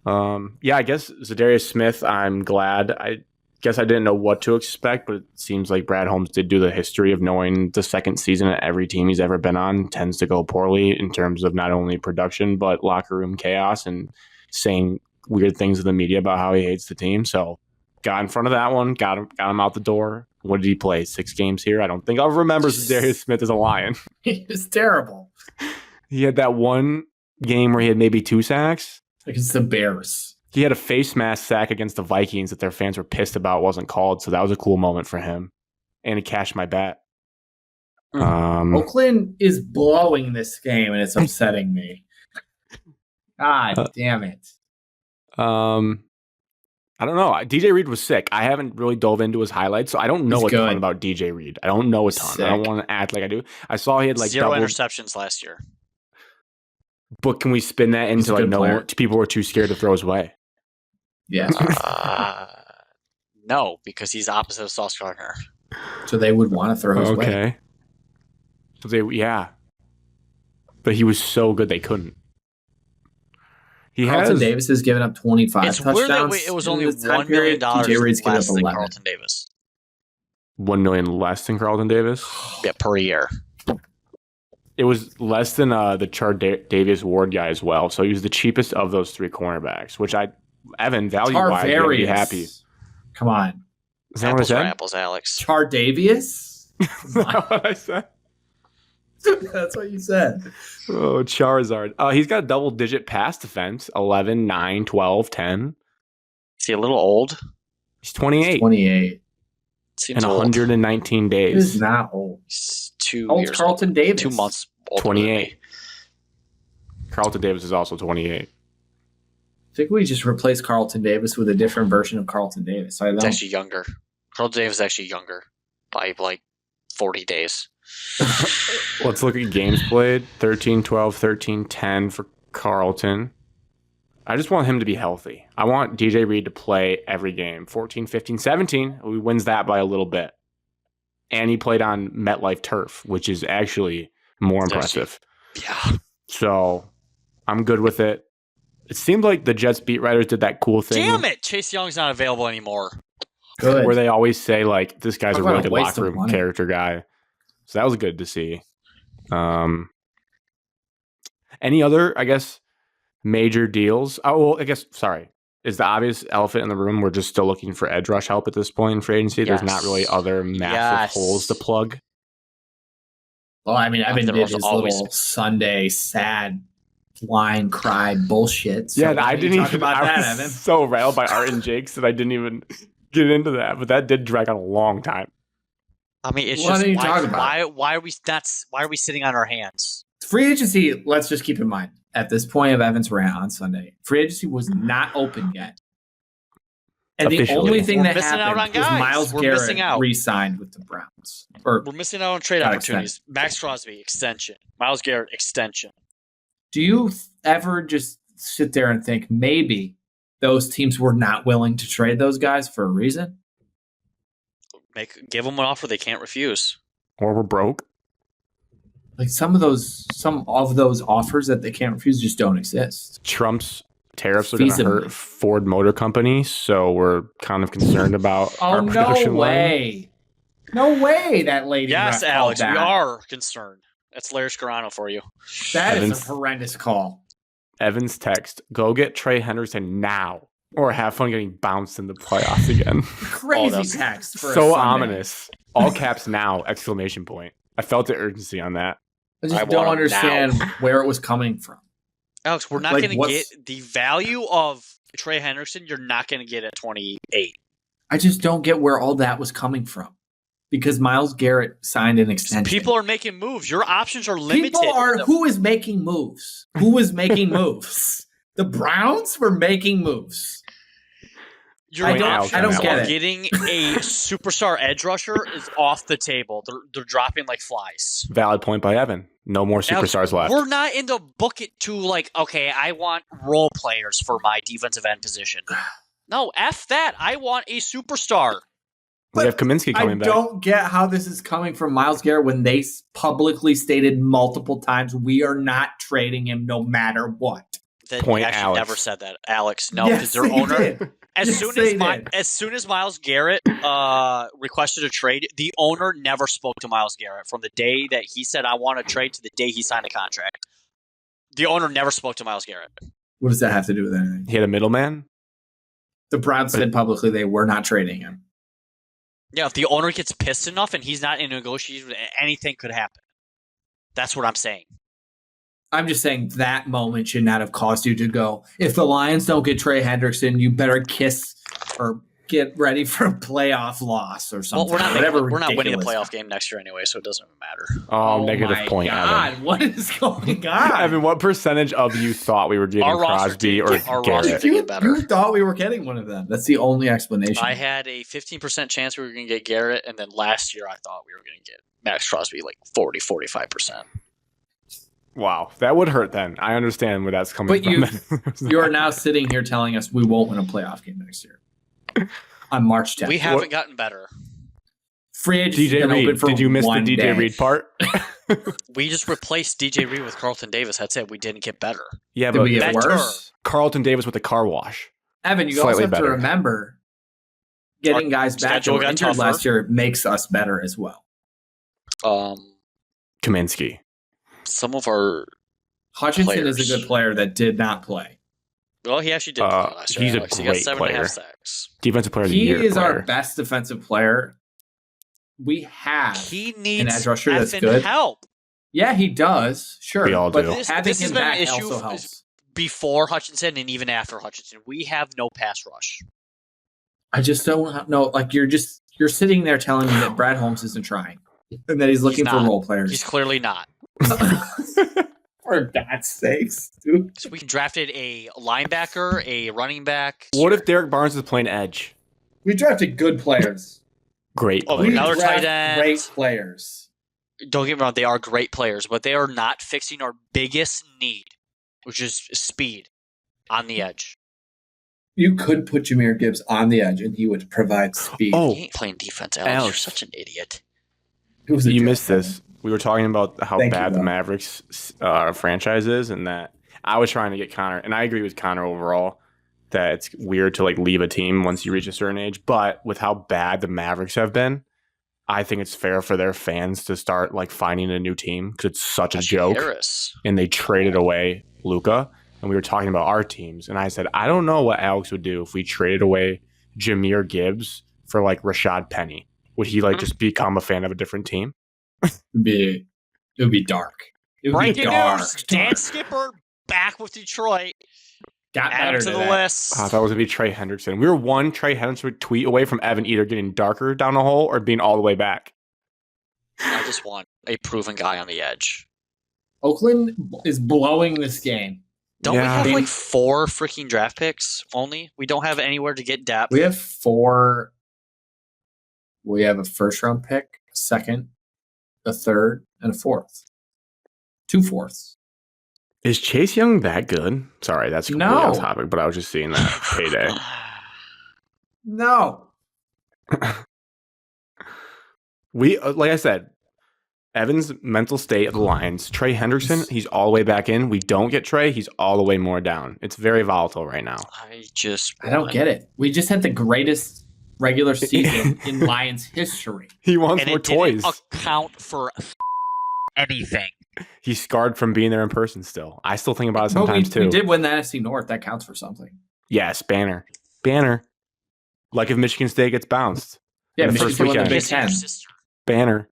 Yeah, I guess Zadarius Smith, I'm glad. I guess I didn't know what to expect, but it seems like Brad Holmes did do the history of knowing the second season at every team he's ever been on tends to go poorly in terms of not only production, but locker room chaos and saying weird things to the media about how he hates the team. So got in front of that one, got him out the door. What did he play? 6 games here? I don't think I'll remember Zadarius Smith as a Lion. He was terrible. He had that one game where he had maybe 2 sacks. Against the Bears. He had a face mask sack against the Vikings that their fans were pissed about wasn't called, so that was a cool moment for him. And he cashed my bet. Oakland is blowing this game, and it's upsetting me. God damn it. I don't know. DJ Reed was sick. I haven't really dove into his highlights, so I don't know He's a ton good. about DJ Reed. I don't know a ton. Sick. I don't want to act like I do. I saw he had like 0 double. interceptions last year. But can we spin that He's into a like good no player. people were too scared to throw his way? Yeah. No, because he's opposite of Sauce Gardner. So they would want to throw his way. Okay. So yeah. But he was so good they couldn't. He Carlton has Davis has given up 25 It's touchdowns. weird that it was in only this time $1 million period. DJ Reed's given less up than 11. Carlton Davis. 1 million less than Carlton Davis. Yeah, per year. It was less than the Davis Ward guy as well. So he was the cheapest of those 3 cornerbacks, which Evan, value-wise, you're gonna be happy. Come on. Is that what I Apples for said? apples, Alex. Chardavius? Is that what I said? That's what you said. Oh, Charizard. He's got a double-digit pass defense, 11, 9, 12, 10. Is he a little old? He's 28 28. Seems in old. 119 He is days. not old. He's 2 Old years Carlton old. Davis. 2 months older than me. 28. Carlton Davis is also 28. I think we just replaced Carlton Davis with a different version of Carlton Davis. I He's don't. actually younger. Carlton Davis is actually younger by like 40 days. Let's look at games played. 13, 12, 13, 10 for Carlton. I just want him to be healthy. I want DJ Reed to play every game. 14, 15, 17. He wins that by a little bit. And he played on MetLife turf, which is actually more impressive. Yeah. So I'm good with it. It seemed like the Jets beat writers did that cool thing. Damn it! Chase Young's not available anymore. Good. Where they always say, like, this guy's Talk a really about a good waste locker of room money. character guy. So that was good to see. Any other, I guess, major deals? Oh, well, I guess, sorry. Is the obvious elephant in the room we're just still looking for edge rush help at this point in free agency? Yes. There's not really other massive holes to plug. Well, I mean, Evan There did was his always- little Sunday sad whine cry bullshit. So Yeah, why I don't you didn't talk even. about I that, was Evan. so rattled by Art and Jakes that I didn't even get into that. But that did drag on a long time. I mean, it's Why just don't you talk about why are we sitting on our hands? Free agency, let's just keep in mind, at this point of Evan's rant on Sunday, free agency was not open yet. And Officially. the only thing We're that missing out happened on was guys. Miles We're Garrett missing out. re-signed with the Browns. Or We're missing out on trade Got opportunities. Max Crosby extension, Miles Garrett extension. do you ever just sit there and think maybe those teams were not willing to trade those guys for a reason? Give them an offer they can't refuse. Or we're broke. Like some of those offers that they can't refuse just don't exist. Trump's tariffs are going to Feasibly. hurt Ford Motor Company, so we're kind of concerned about Oh, our no production line. way. No way that lady Yes, ref Alex, called we that. are concerned. That's Larry Scarano for you. That is Evans- a horrendous call. Evans text, go get Trey Henderson now, or have fun getting bounced in the playoffs again. Crazy that's text for a So Sunday. ominous. All caps now, exclamation point. I felt the urgency on that. I I just want don't him understand now. where it was coming from. Alex, we're not Like, going to what's- get the value of Trey Henderson. You're not going to get at 28. I just don't get where all that was coming from. Because Miles Garrett signed an extension. People are making moves. Your options are limited. People are who is making moves? Who is making moves? The Browns were making moves. Your I don't- options I don't get of it. getting a superstar edge rusher is off the table. They're dropping like flies. Valid point by Evan. No more Alex, superstars left. We're not in the bucket to like, okay, I want role players for my defensive end position. No, F that. I want a superstar. We have Kaminsky I coming back. don't get how this is coming from Miles Garrett when they publicly stated multiple times we are not trading him no matter what. They Point, actually Alex. never said that, Alex. No, Yes, because their they owner, did. as Yes, soon they as did. as soon as Miles Garrett requested a trade, the owner never spoke to Miles Garrett from the day that he said I want to trade to the day he signed a contract. The owner never spoke to Miles Garrett. What does that have to do with anything? He had a middleman. The Browns said publicly they were not trading him. Yeah, if the owner gets pissed enough and he's not in negotiations, anything could happen. That's what I'm saying. I'm just saying that moment should not have caused you to go, if the Lions don't get Trey Hendrickson, you better kiss or get ready for a playoff loss or Well, something. we're not Whatever we're not winning the ridiculous- playoff game next year anyway, so it doesn't even matter. Oh, negative my point, God, Evan. what is going on? Evan, what percentage of you thought we were getting Our roster Crosby did or get- our roster Garrett? did get better. You thought we were getting one of them. That's the only explanation. I had a 15% chance we were going to get Garrett, and then last year I thought we were going to get Max Crosby like 40-45%. Wow, that would hurt then. I understand where that's coming But from. You are now sitting here telling us we won't win a playoff game next year on March 10th. We haven't gotten better. Free agency DJ Reed. Did you miss the DJ Reed part? We just replaced DJ Reed with Carlton Davis. That's it. We didn't get better. Yeah, Did but we get better. worse? Carlton Davis with the car wash. Evan, you Slightly also have better. to remember getting guys back that schedule were got injured tougher. last year makes us better as well. Kaminsky. Some of our Hutchinson is a Players. good player that did not play. well, he actually did play last year. he's a Alex. He got great 7.5 player. sacks. Defensive player of the He year. is our player. best defensive player. We have. He An needs edge rusher that's effing good. help. Yeah, he does. Sure. We all but do. having This him has been an back issue also helps. Before Hutchinson and even after Hutchinson, we have no pass rush. I just don't know. Like you're sitting there telling me that Brad Holmes isn't trying and that he's looking for not. role He's players. clearly not. For God's sakes, dude. So we drafted a linebacker, a running back. What if Derek Barnes is playing edge? We drafted good players. Great. Oh, player. We another draft tight end. Great players. Don't get me wrong, they are great players, but they are not fixing our biggest need, which is speed. on the edge. You could put Jahmyr Gibbs on the edge, and he would provide speed. Oh. He ain't playing defense, Alex. Alex. You're such an idiot. It was a You joke, missed this. We were talking about how Thank you, bad the though. Mavericks franchise is, and that I was trying to get Connor, and I agree with Connor overall that it's weird to like leave a team once you reach a certain age. But with how bad the Mavericks have been, I think it's fair for their fans to start like finding a new team because it's such a joke. Harris. And they traded away Luka, and we were talking about our teams, and I said I don't know what Alex would do if we traded away Jahmyr Gibbs for like Rashad Penny. Would he like just become a fan of a different team? It would be dark. It would be Breaking dark. news. Dan Skipper back with Detroit. Got Add better him to the than that. list. I thought it was going to be Trey Hendrickson. We were one Trey Hendrickson tweet away from Evan either getting darker down the hole or being all the way back. I just want a proven guy on the edge. Oakland is blowing this game. Don't we Yeah. have like 4 freaking draft picks only? We don't have anywhere to get depth. We have 4. We have a first-round pick, a second, a third, and a fourth. 2 fourths. Is Chase Young that good? Sorry, that's completely No. off topic, but I was just seeing that payday. No. We, like I said, Evan's mental state of the Lions. Trey Hendrickson, he's all the way back in. We don't get Trey, he's all the way more down. It's very volatile right now. I don't get it. We just had the greatest regular season in Lions history. He wants And more it didn't toys. account for anything. He's scarred from being there in person still. I still think about it But sometimes too. we did win the NFC North. That counts for something. Yes, Banner. Like if Michigan State gets bounced. Yeah, The Michigan first State won the weekend. Big Kissing your Ten. sister. Banner.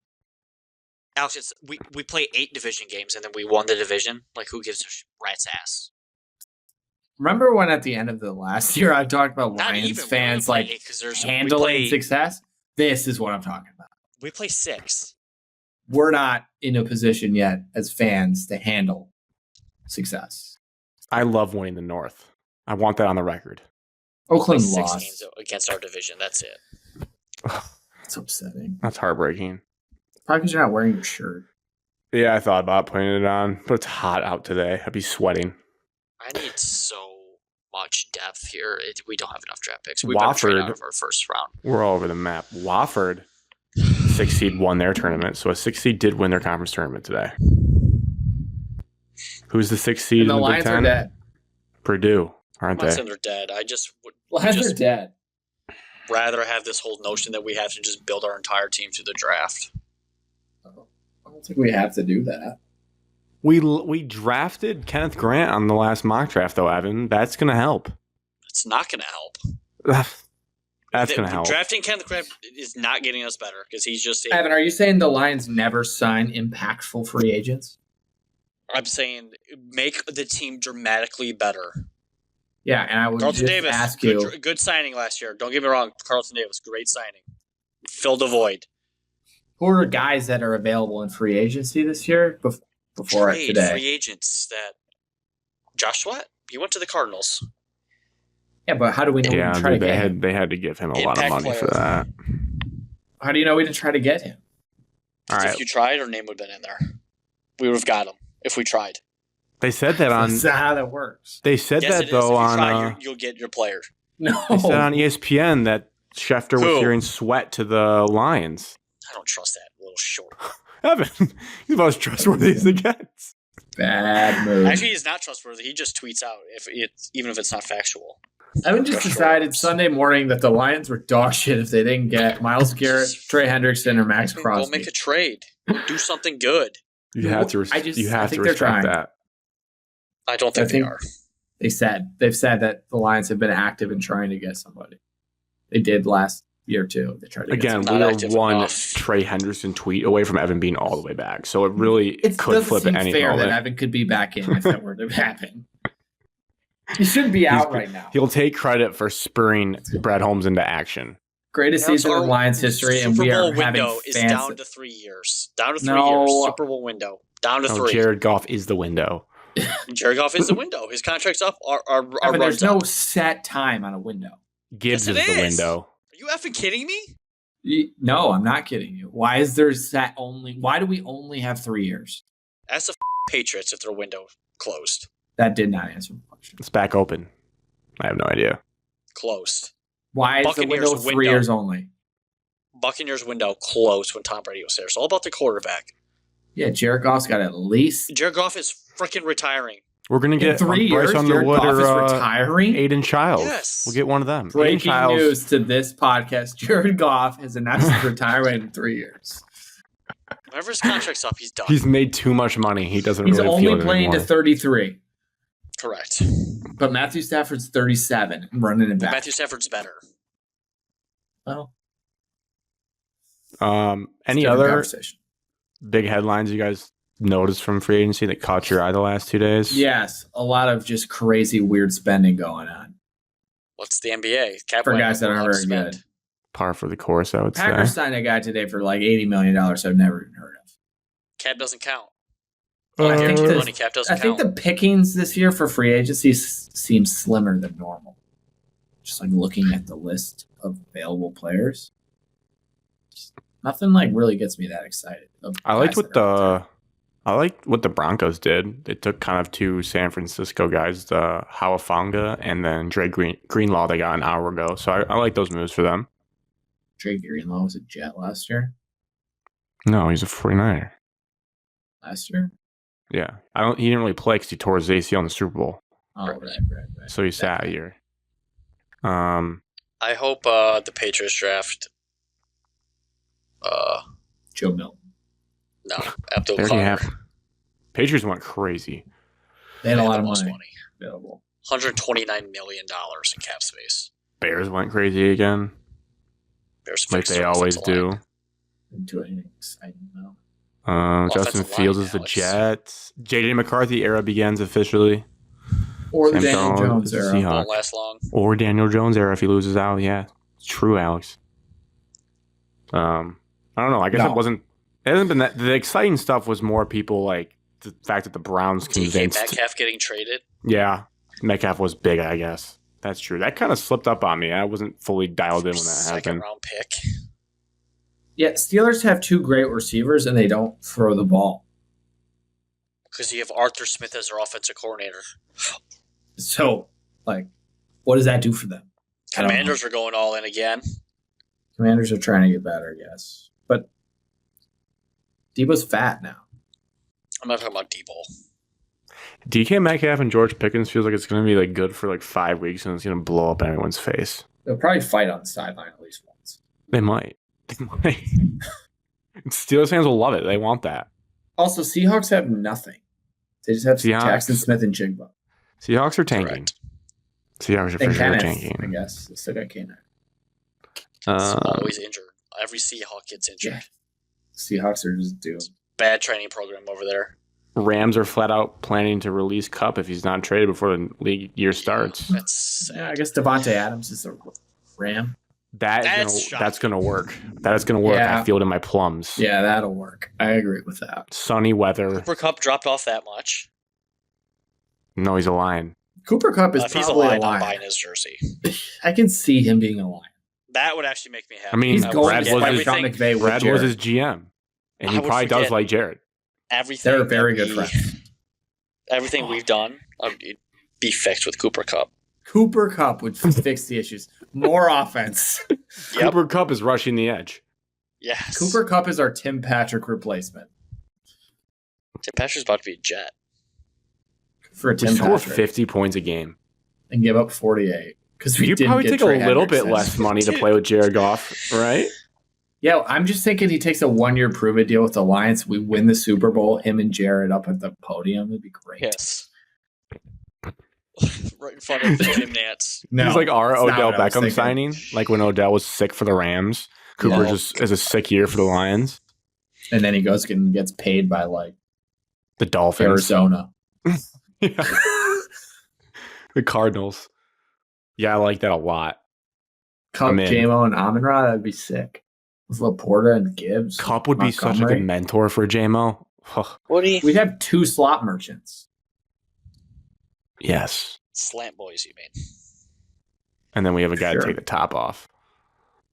Alex, we play 8 division games and then we won the division. Like, who gives a rat's ass? Remember when at the end of the last year I talked about Not Lions even. fans We only like play 8 'cause handling success? This is what I'm talking about. we play 6. We're not in a position yet as fans to handle success. I love winning the North. I want that on the record. Oakland 6 lost. games against our division. That's it. It's upsetting. That's heartbreaking. Probably because you're not wearing your shirt. Yeah, I thought about putting it on, but it's hot out today. I'd be sweating. I need so much depth here. We don't have enough draft picks. We better trade Wofford. out of our first round. We're all over the map. Wofford, 6 seed, won their tournament. So a 6 seed did win their conference tournament today. Who's the 6 seed And in the the Big Lions are Ten? dead. Purdue, I'm aren't not they? saying they're dead. I just would Lions just are dead. rather have this whole notion that we have to just build our entire team through the draft. I don't think we have to do that. We drafted Kenneth Grant on the last mock draft, though, Evan. That's going to help. It's not going to help. That's going to help. Drafting Kenneth Grant is not getting us better because he's just. Evan, are you saying the Lions never sign impactful free agents? I'm saying make the team dramatically better. Yeah, and I would Carlton just Davis, ask you. good signing last year. Don't get me wrong, Carlton Davis, great signing. Filled the void. Who are guys that are available in free agency this year before Trade today? free agents that. Josh Sweat, he went to the Cardinals. Yeah, but how do we know we Yeah, didn't try to dude, get him? they had to give him a lot of Impact money for player. that. How do you know we didn't try to get him? All right. If you tried, our name would have been in there. We would have got him if we tried. They said that on. That's not how that works. They said Yes, that it is. though If you on. try, you'll get your player. No. They said on ESPN that Schefter was Who? hearing Sweat to the Lions. I don't trust that little short. Evan, he's about as trustworthy as it gets. Bad move. Actually, he's not trustworthy. He just tweets out even if it's not factual. Evan just decided Sunday morning that the Lions were dog shit if they didn't get Miles Garrett, Trey Hendrickson, or Max Go Crosby. make a trade. Do something good. You have to. I think they're trying. That. I don't think they are. They've said that the Lions have been active in trying to get somebody. They did last year too. They tried to Again, get we Not are active one enough. Trey Henderson tweet away from Evan being all the way back. So it really It could doesn't flip seem at any fair moment. that Evan could be back in if that were to happen. He should be out right now. He'll take credit for spurring Brad Holmes into action. Greatest season in Lions history, and we are Super Bowl having window is fans. down to 3 years. Down to 3 No. years. Super Bowl window. Down to No, 3. Jared Goff is the window. Jared Goff is the window. His contract's up. Our Evan, there's run's no up. set time on a window. Gibbs Yes, is it the is. window. Are you effing kidding me? No, I'm not kidding you. Why is there set only? Why do we only have 3 years? Ask the Patriots if their window closed. That did not answer my question. It's back open. I have no idea. Closed. Why is the Buccaneers window 3 window. years only? Buccaneers window closed when Tom Brady was there. It's all about the quarterback. Yeah, Jared Goff's got at least Jared Goff is freaking retiring. We're gonna in get 3 Bryce years. Jared Underwood Goff is or retiring. Aiden Childs. Yes. We'll get one of them. Aiden Breaking Childs. news to this podcast: Jared Goff has announced his retirement in 3 years. Whenever his contract's up, he's done. He's made too much money. He doesn't He's really only feel it playing to anymore. 33, Correct. but Matthew Stafford's 37 and running it back. Matthew Stafford's better. Well, Any different other conversation? big headlines you guys noticed from free agency that caught your eye the last 2 days? Yes, a lot of just crazy, weird spending going on. What's the NBA? Cap For wide guys that open, aren't allowed very to spend. good. Par for the course, I would Packers say. signed a guy today for like $80 million I've never even heard of. Cap doesn't count. I think Guaranteed the- money cap doesn't I think count. the pickings this year for free agency seems slimmer than normal. Just like looking at the list of available players. Nothing like really gets me that excited. I liked what the Broncos did. They took kind of two San Francisco guys, Hawafanga and then Dre Greenlaw they got an hour ago. So I like those moves for them. Dre Greenlaw was a Jet last year. No, he's a 49er. Last year? Yeah. He didn't really play because he tore his ACL in the Super Bowl. Oh, Right. right. So he sat a year. I hope the Patriots draft. Joe Milton. No, Abdul They already Carter. have. Patriots went crazy. They had a They lot the of most money available. $129 million in cap space. Bears went crazy again, Bears like fixed they their always offensive do. line. Didn't do anything exciting though. Justin Offensive Fields line, is the Alex. Jets. JJ McCarthy era begins officially. Or the Sam Daniel Darnold Jones is the era. Seahawks. Won't last long. Or Daniel Jones era if he loses out. Yeah, it's true, Alex. I don't know. I guess No. it wasn't. It hasn't been that. The exciting stuff was more people like the fact that the Browns DK convinced. Metcalf getting traded. Yeah, Metcalf was big. I guess that's true. That kind of slipped up on me. I wasn't fully dialed in when that Second happened. round pick. Yeah, Steelers have two great receivers and they don't throw the ball. Because you have Arthur Smith as their offensive coordinator. So, like, what does that do for them? I don't know. Commanders are going all in again. Commanders are trying to get better, yes. But Debo's fat now. I'm not talking about Debo. DK Metcalf and George Pickens feels like it's going to be like good for like 5 weeks and it's going to blow up everyone's face. They'll probably fight on the sideline at least once. They might. They might. Steelers fans will love it. They want that. Also, Seahawks have nothing. They just have Seahawks. Jackson Smith and Jigba. Seahawks are tanking. Correct. Seahawks are for And sure Kenneth, tanking. I guess. They still got Kenneth. Always injured. Every Seahawk gets injured. Yeah. Seahawks are just doomed. Bad training program over there. Rams are flat out planning to release Cup if he's not traded before the league year starts. That's sad. Yeah, I guess Devontae Adams is a Ram. That's That's gonna work. That is gonna work. Yeah. I feel it in my plums. Yeah, that'll work. I agree with that. Sunny weather. Cooper Kupp dropped off that much. No, he's a lion. Cooper Kupp is If he's a probably a lion, I'm lion. buying his jersey. I can see him being a lion. That would actually make me happy. I mean, He's I would going Brad to forget was fight his- Sean everything, McVay with Brad was Jared. his GM, and he I would probably does forget. like Jared. everything. They're very that good we- friends. Everything we've done would be fixed with Cooper Kupp. Cooper Kupp would fix the issues. More offense. Yep. Cooper Cup is rushing the edge. Yes. Cooper Kupp is our Tim Patrick replacement Tim Patrick's about to be a Jet. for We Tim score Patrick 50 points a game. and give up 48 because we You didn't probably get take Trey a little bit Hendrickson. less money to play with Jared Goff, right? Yeah, I'm just thinking he takes a 1-year prove-it deal with the Lions. We win the Super Bowl. Him and Jared up at the podium. It'd be great. Yes. Right in front of Jim Nance. No, He's like our that's not Odell what I was Beckham thinking. signing, like when Odell was sick for the Rams. Cooper Yeah. just is a sick year for the Lions. And then he goes and gets paid by like The Dolphins. Arizona. Yeah. The Cardinals. Yeah, I like that a lot. Cup, I'm in. J-Mo, and Amon-Ra, that'd be sick. With Laporta and Gibbs. Cup would be such a Montgomery. good mentor for JMO. What do you We'd have 2 slot merchants. Yes. slant boys? You mean? And then we have a guy Sure. to take the top off.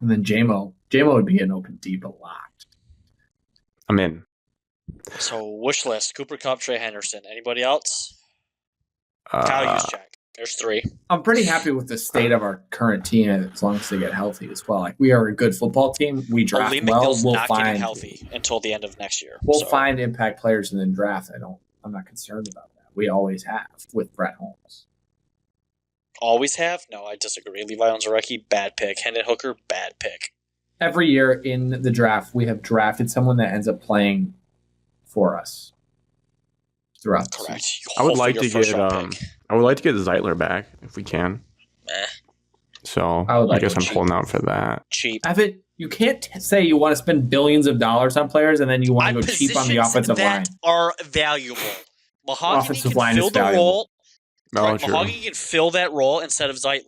And then J-Mo would be getting open deep a lot. I'm in. So wish list: Cooper Kupp, Trey Henderson. Anybody else? Kyle Juszczyk. There's 3. I'm pretty happy with the state of our current team as long as they get healthy as well. Like, we are a good football team. We draft Ali well. McNeil's We'll not getting find healthy until the end of next year. we'll so. find impact players and then draft. I'm not concerned about that. We always have with Brett Holmes. Always have? No, I disagree. Levi Onwuzurike, bad pick. Hendon Hooker, bad pick. Every year in the draft, we have drafted someone that ends up playing for us throughout the season. Correct. I would like to Hopefully your get first-round pick. I would like to get Zeitler back if we can. Eh, So I would like I guess to I'm cheap. pulling out for that. cheap. Evan, you can't say you want to spend billions of dollars on players and then you want to go cheap on the offensive line. that are valuable. Mahogany Offensive can line is fill the valuable. role. No, Correct. true. Mahogany can fill that role instead of Zeitler.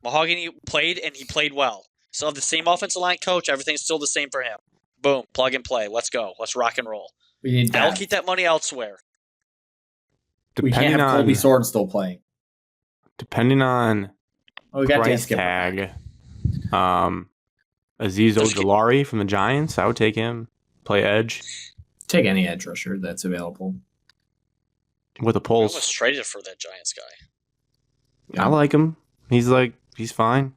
Mahogany played, and he played well. So the same offensive line coach, everything's still the same for him. Boom, plug and play. Let's go. Let's rock and roll. We need I'll depth. keep that money elsewhere. We can't Depending have on Colby Sword still playing. depending on Oh, we got price Skipper. tag, Azeez Ojulari from the Giants, I would take him. Play edge Take any edge rusher that's available. with a I almost pulse. traded for that Giants guy. I like him. He's fine.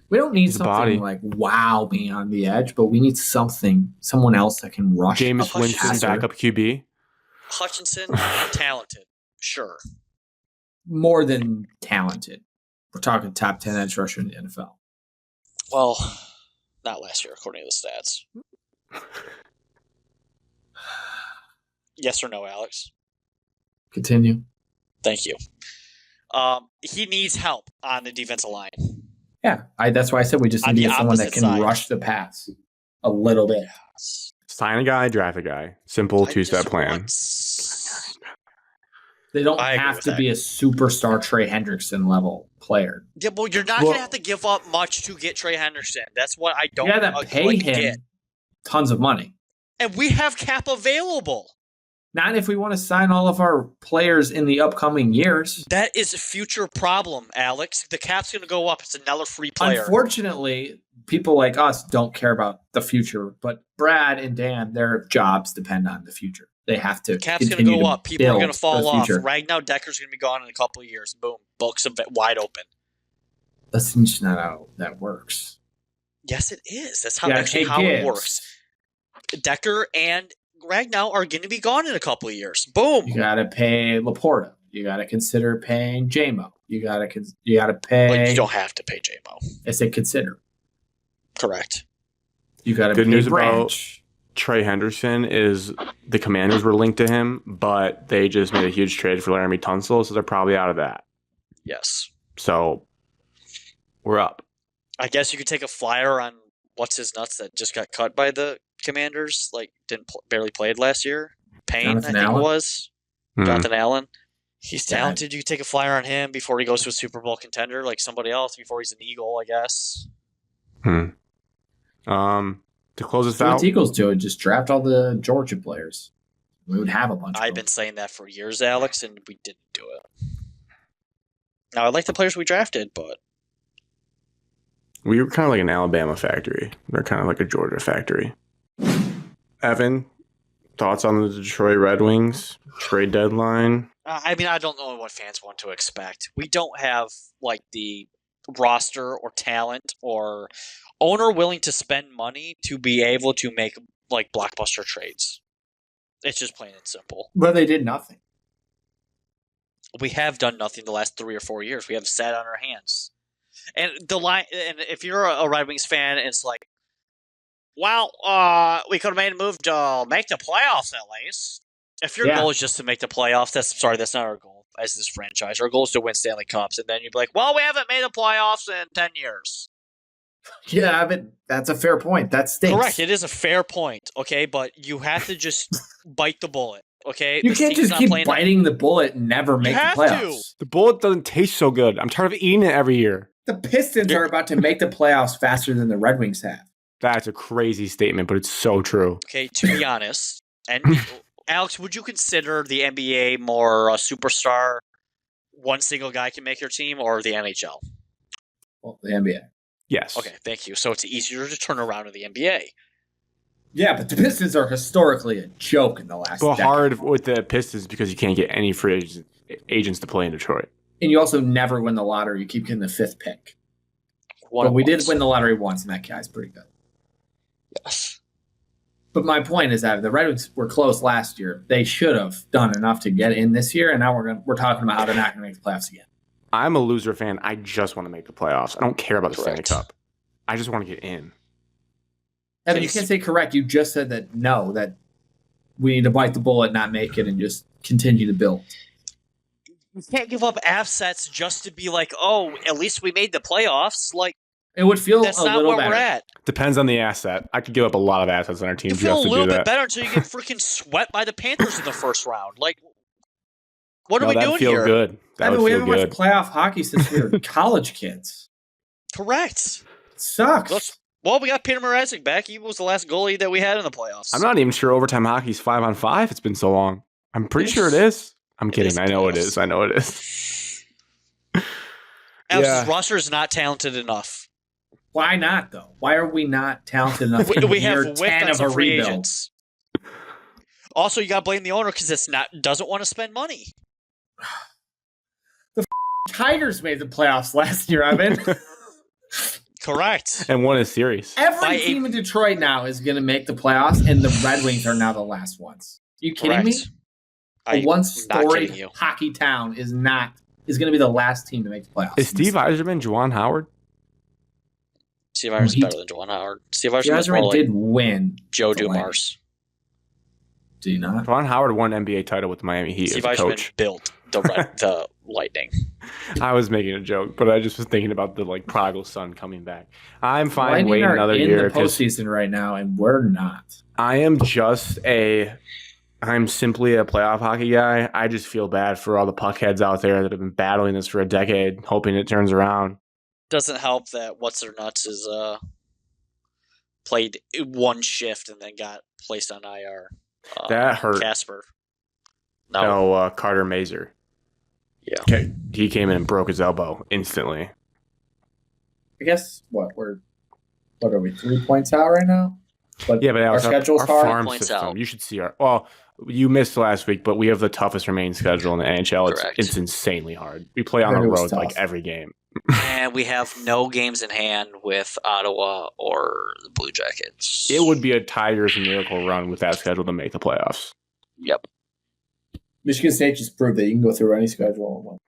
We don't need He's a body. something like wow me on the edge, but we need someone else that can rush. Jameis a Winston, passer. backup QB. Hutchinson, talented. Sure. More than talented. We're talking top 10 edge rusher in the NFL. Well, not last year, according to the stats. Yes or no, Alex? Continue. Thank you. He needs help on the defensive line. Yeah, that's why I said we just On need the someone that opposite can side. rush the pass a little bit. Sign a guy, draft a guy. Simple I two-step just plan. want- They don't I agree have with to that. be a superstar Trey Hendrickson level player. Yeah, well, you're not going to have to give up much to get Trey Henderson. That's what I don't You got to pay quite him get. tons of money. And we have cap available. Not if we want to sign all of our players in the upcoming years. That is a future problem, Alex. The cap's going to go up. It's another free player. Unfortunately, people like us don't care about the future, but Brad and Dan, their jobs depend on the future. They have to. Cap's going to continue go up. People are build going to fall the off. future. Ragnar Decker's going to be gone in a couple of years. Boom. Books wide open. That's just not how that works. Yes, it is. That's how You gotta actually pay how it Gibbs. works. Decker and Ragnar are going to be gone in a couple of years. Boom. You got to pay Laporta. You got to consider paying JMO. You got to But pay. you don't have to pay JMO. I say consider. Correct. You got to Good pay news Branch. Trey Henderson is the Commanders were linked to him, but they just made a huge trade for Laramie Tunsil, so they're probably out of that. Yes. So we're up. I guess you could take a flyer on what's his nuts that just got cut by the Commanders. Like barely played last year. Payne, Jonathan I think Allen? it was. Hmm. Jonathan Allen. He's Yeah. talented. You could take a flyer on him before he goes to a Super Bowl contender, like somebody else, before he's an Eagle, I guess. To close this So out, what Eagles do? Just draft all the Georgia players. We would have a bunch. I've of been them. saying that for years, Alex, and we didn't do it. Now I like the players we drafted, but we were kind of like an Alabama factory. They're kind of like a Georgia factory. Evan, thoughts on the Detroit Red Wings trade deadline? I mean, I don't know what fans want to expect. We don't have like the roster or talent or owner willing to spend money to be able to make like blockbuster trades. It's just plain and simple. But they did nothing. We have done nothing the last 3 or 4 years. We have sat on our hands. And the line, and if you're a Red Wings fan, it's like, well, we could have made a move to make the playoffs at least. If your Yeah. goal is just to make the playoffs, that's not our goal as this franchise. Our goal is to win Stanley Cups, and then you'd be like, well, we haven't made the playoffs in 10 years. Yeah, but that's a fair point. That stinks. Correct. It is a fair point, okay? But you have to just bite the bullet, okay? You This can't team's just not keep playing- biting the bullet and never make the have playoffs. The bullet doesn't taste so good. I'm tired of eating it every year. The Pistons are about to make the playoffs faster than the Red Wings have. That's a crazy statement, but it's so true. Okay, to be honest, and Alex, would you consider the NBA more a superstar? One single guy can make your team, or the NHL? Well, the NBA. Yes. Okay, thank you. So it's easier to turn around in the NBA. Yeah, but the Pistons are historically a joke in the last But decade. hard with the Pistons because you can't get any free agents agents to play in Detroit. And you also never win the lottery. You keep getting the 5th pick. But we did win the lottery once, and that guy's pretty good. Yes. But my point is that the Red Wings were close last year. They should have done enough to get in this year, and now we're talking about how they're not going to make the playoffs again. I'm a loser fan. I just want to make the playoffs. I don't care about the Stanley Correct. Cup. I just want to get in. Evan, you can't say correct. You just said that that we need to bite the bullet, not make it, and just continue to build. You can't give up assets just to be like, oh, at least we made the playoffs. Like, It would feel that's a not little where better. we're at. Depends on the asset. I could give up a lot of assets on our team You just feel a to little do bit that. better until you get freaking swept by the Panthers in the first round. Like, what are we that'd doing feel here? good. That We would feel haven't watched good. playoff hockey since we were college kids. Correct. It sucks. Well, we got Peter Mrazek back. He was the last goalie that we had in the playoffs. I'm not even sure overtime hockey's 5-on-5. It's been so long. I'm pretty sure it is. I'm kidding. is I know it playoffs. is. I know it is. Alex, Yeah. this roster is not talented enough. Why not, though? Why are we not talented enough We, in we have year width 10 on of a some free rebuild? agents. Also, you got to blame the owner because doesn't want to spend money. Tigers made the playoffs last year, Evan. Correct. And won a series. Every By team in Detroit now is going to make the playoffs, and the Red Wings are now the last ones. Are you kidding me? Correct. A I'm not one-storied kidding you. hockey town is going to be the last team to make the playoffs. Is Steve Yzerman Juwan Howard? Steve Yzerman's He- better than Juwan Howard. Steve Steve Yzerman's more Yzerman like did win. Joe the Dumars. Do you not? Juwan Howard won an NBA title with the Miami Heat Steve as a Yzerman coach. built the Lightning. I was making a joke, but I just was thinking about the prodigal son coming back. I'm fine Lightning waiting are another in year the because postseason right now, and we're not. I'm simply a playoff hockey guy. I just feel bad for all the puckheads out there that have been battling this for a decade, hoping it turns around. Doesn't help that What's Their Nuts is played one shift and then got placed on IR. That hurt. Casper. No. No, Carter Mazer. Yeah. Okay, he came in and broke his elbow instantly. I guess what are we 3 points out right now? But Yeah, but our Alex, schedule's our hard. farm Points system. out. You should see our. Well, you missed last week, but we have the toughest remaining schedule in the NHL. Correct. It's insanely hard. We play on Heard the it was road tough. like every game. And we have no games in hand with Ottawa or the Blue Jackets. It would be a Tigers miracle run with that schedule to make the playoffs. Yep. Michigan State just proved that you can go through any schedule and win.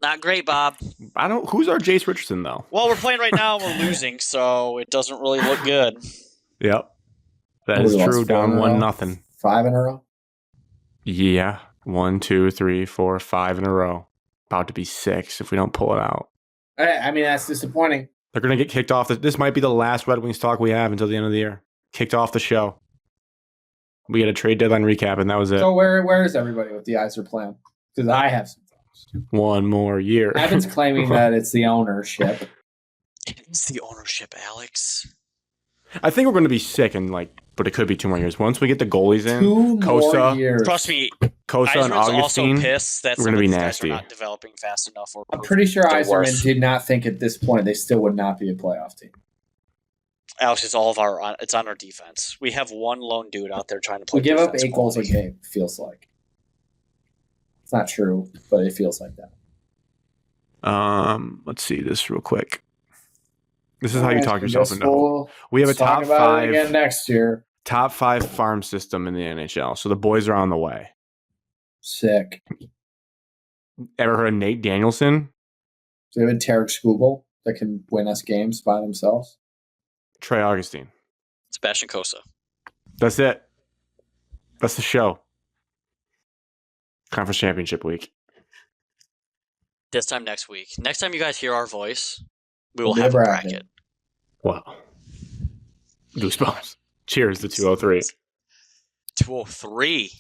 Not great, Bob. I don't. Who's our Jace Richardson though? Well, we're playing right now. We're losing, so it doesn't really look good. Yep, that What is we lost true. 4 in Down a row? 1-0. 5 in a row. Yeah, 1, 2, 3, 4, 5 in a row. About to be 6 if we don't pull it out. I mean, that's disappointing. They're gonna get kicked off. This might be the last Red Wings talk we have until the end of the year. Kicked off the show. We had a trade deadline recap, and that was it. So where is everybody with the Iser plan? Because I have some thoughts. One more year. Evan's claiming that it's the ownership. It's the ownership, Alex. I think we're going to be sick, but it could be 2 more years. Once we get the goalies in, 2 Kosa. more years. Trust me, Costa and Yzerman's also Augustine, pissed that we're some gonna of be these guys nasty. are not developing fast enough. Or I'm pretty sure they're Iserman worth. did not think at this point they still would not be a playoff team. Alex, it's it's on our defense. We have one lone dude out there trying to play. We give up defense 8 goals a quality. game, feels like. It's not true, but it feels like that. let's see this real quick. This is how you talk yourself into hope. We'll We have a talk top about it again 5 next year. top 5 farm system in the NHL. So the boys are on the way. Sick. Ever heard of Nate Danielson? Do we have a Tarek Skubal that can win us games by themselves? Trey Augustine. Sebastian Kosa. That's it. That's the show. Conference Championship week. This time next week. Next time you guys hear our voice, we will We'll do have a a bracket. bracket. Wow. Goosebumps. Cheers to 203. 203.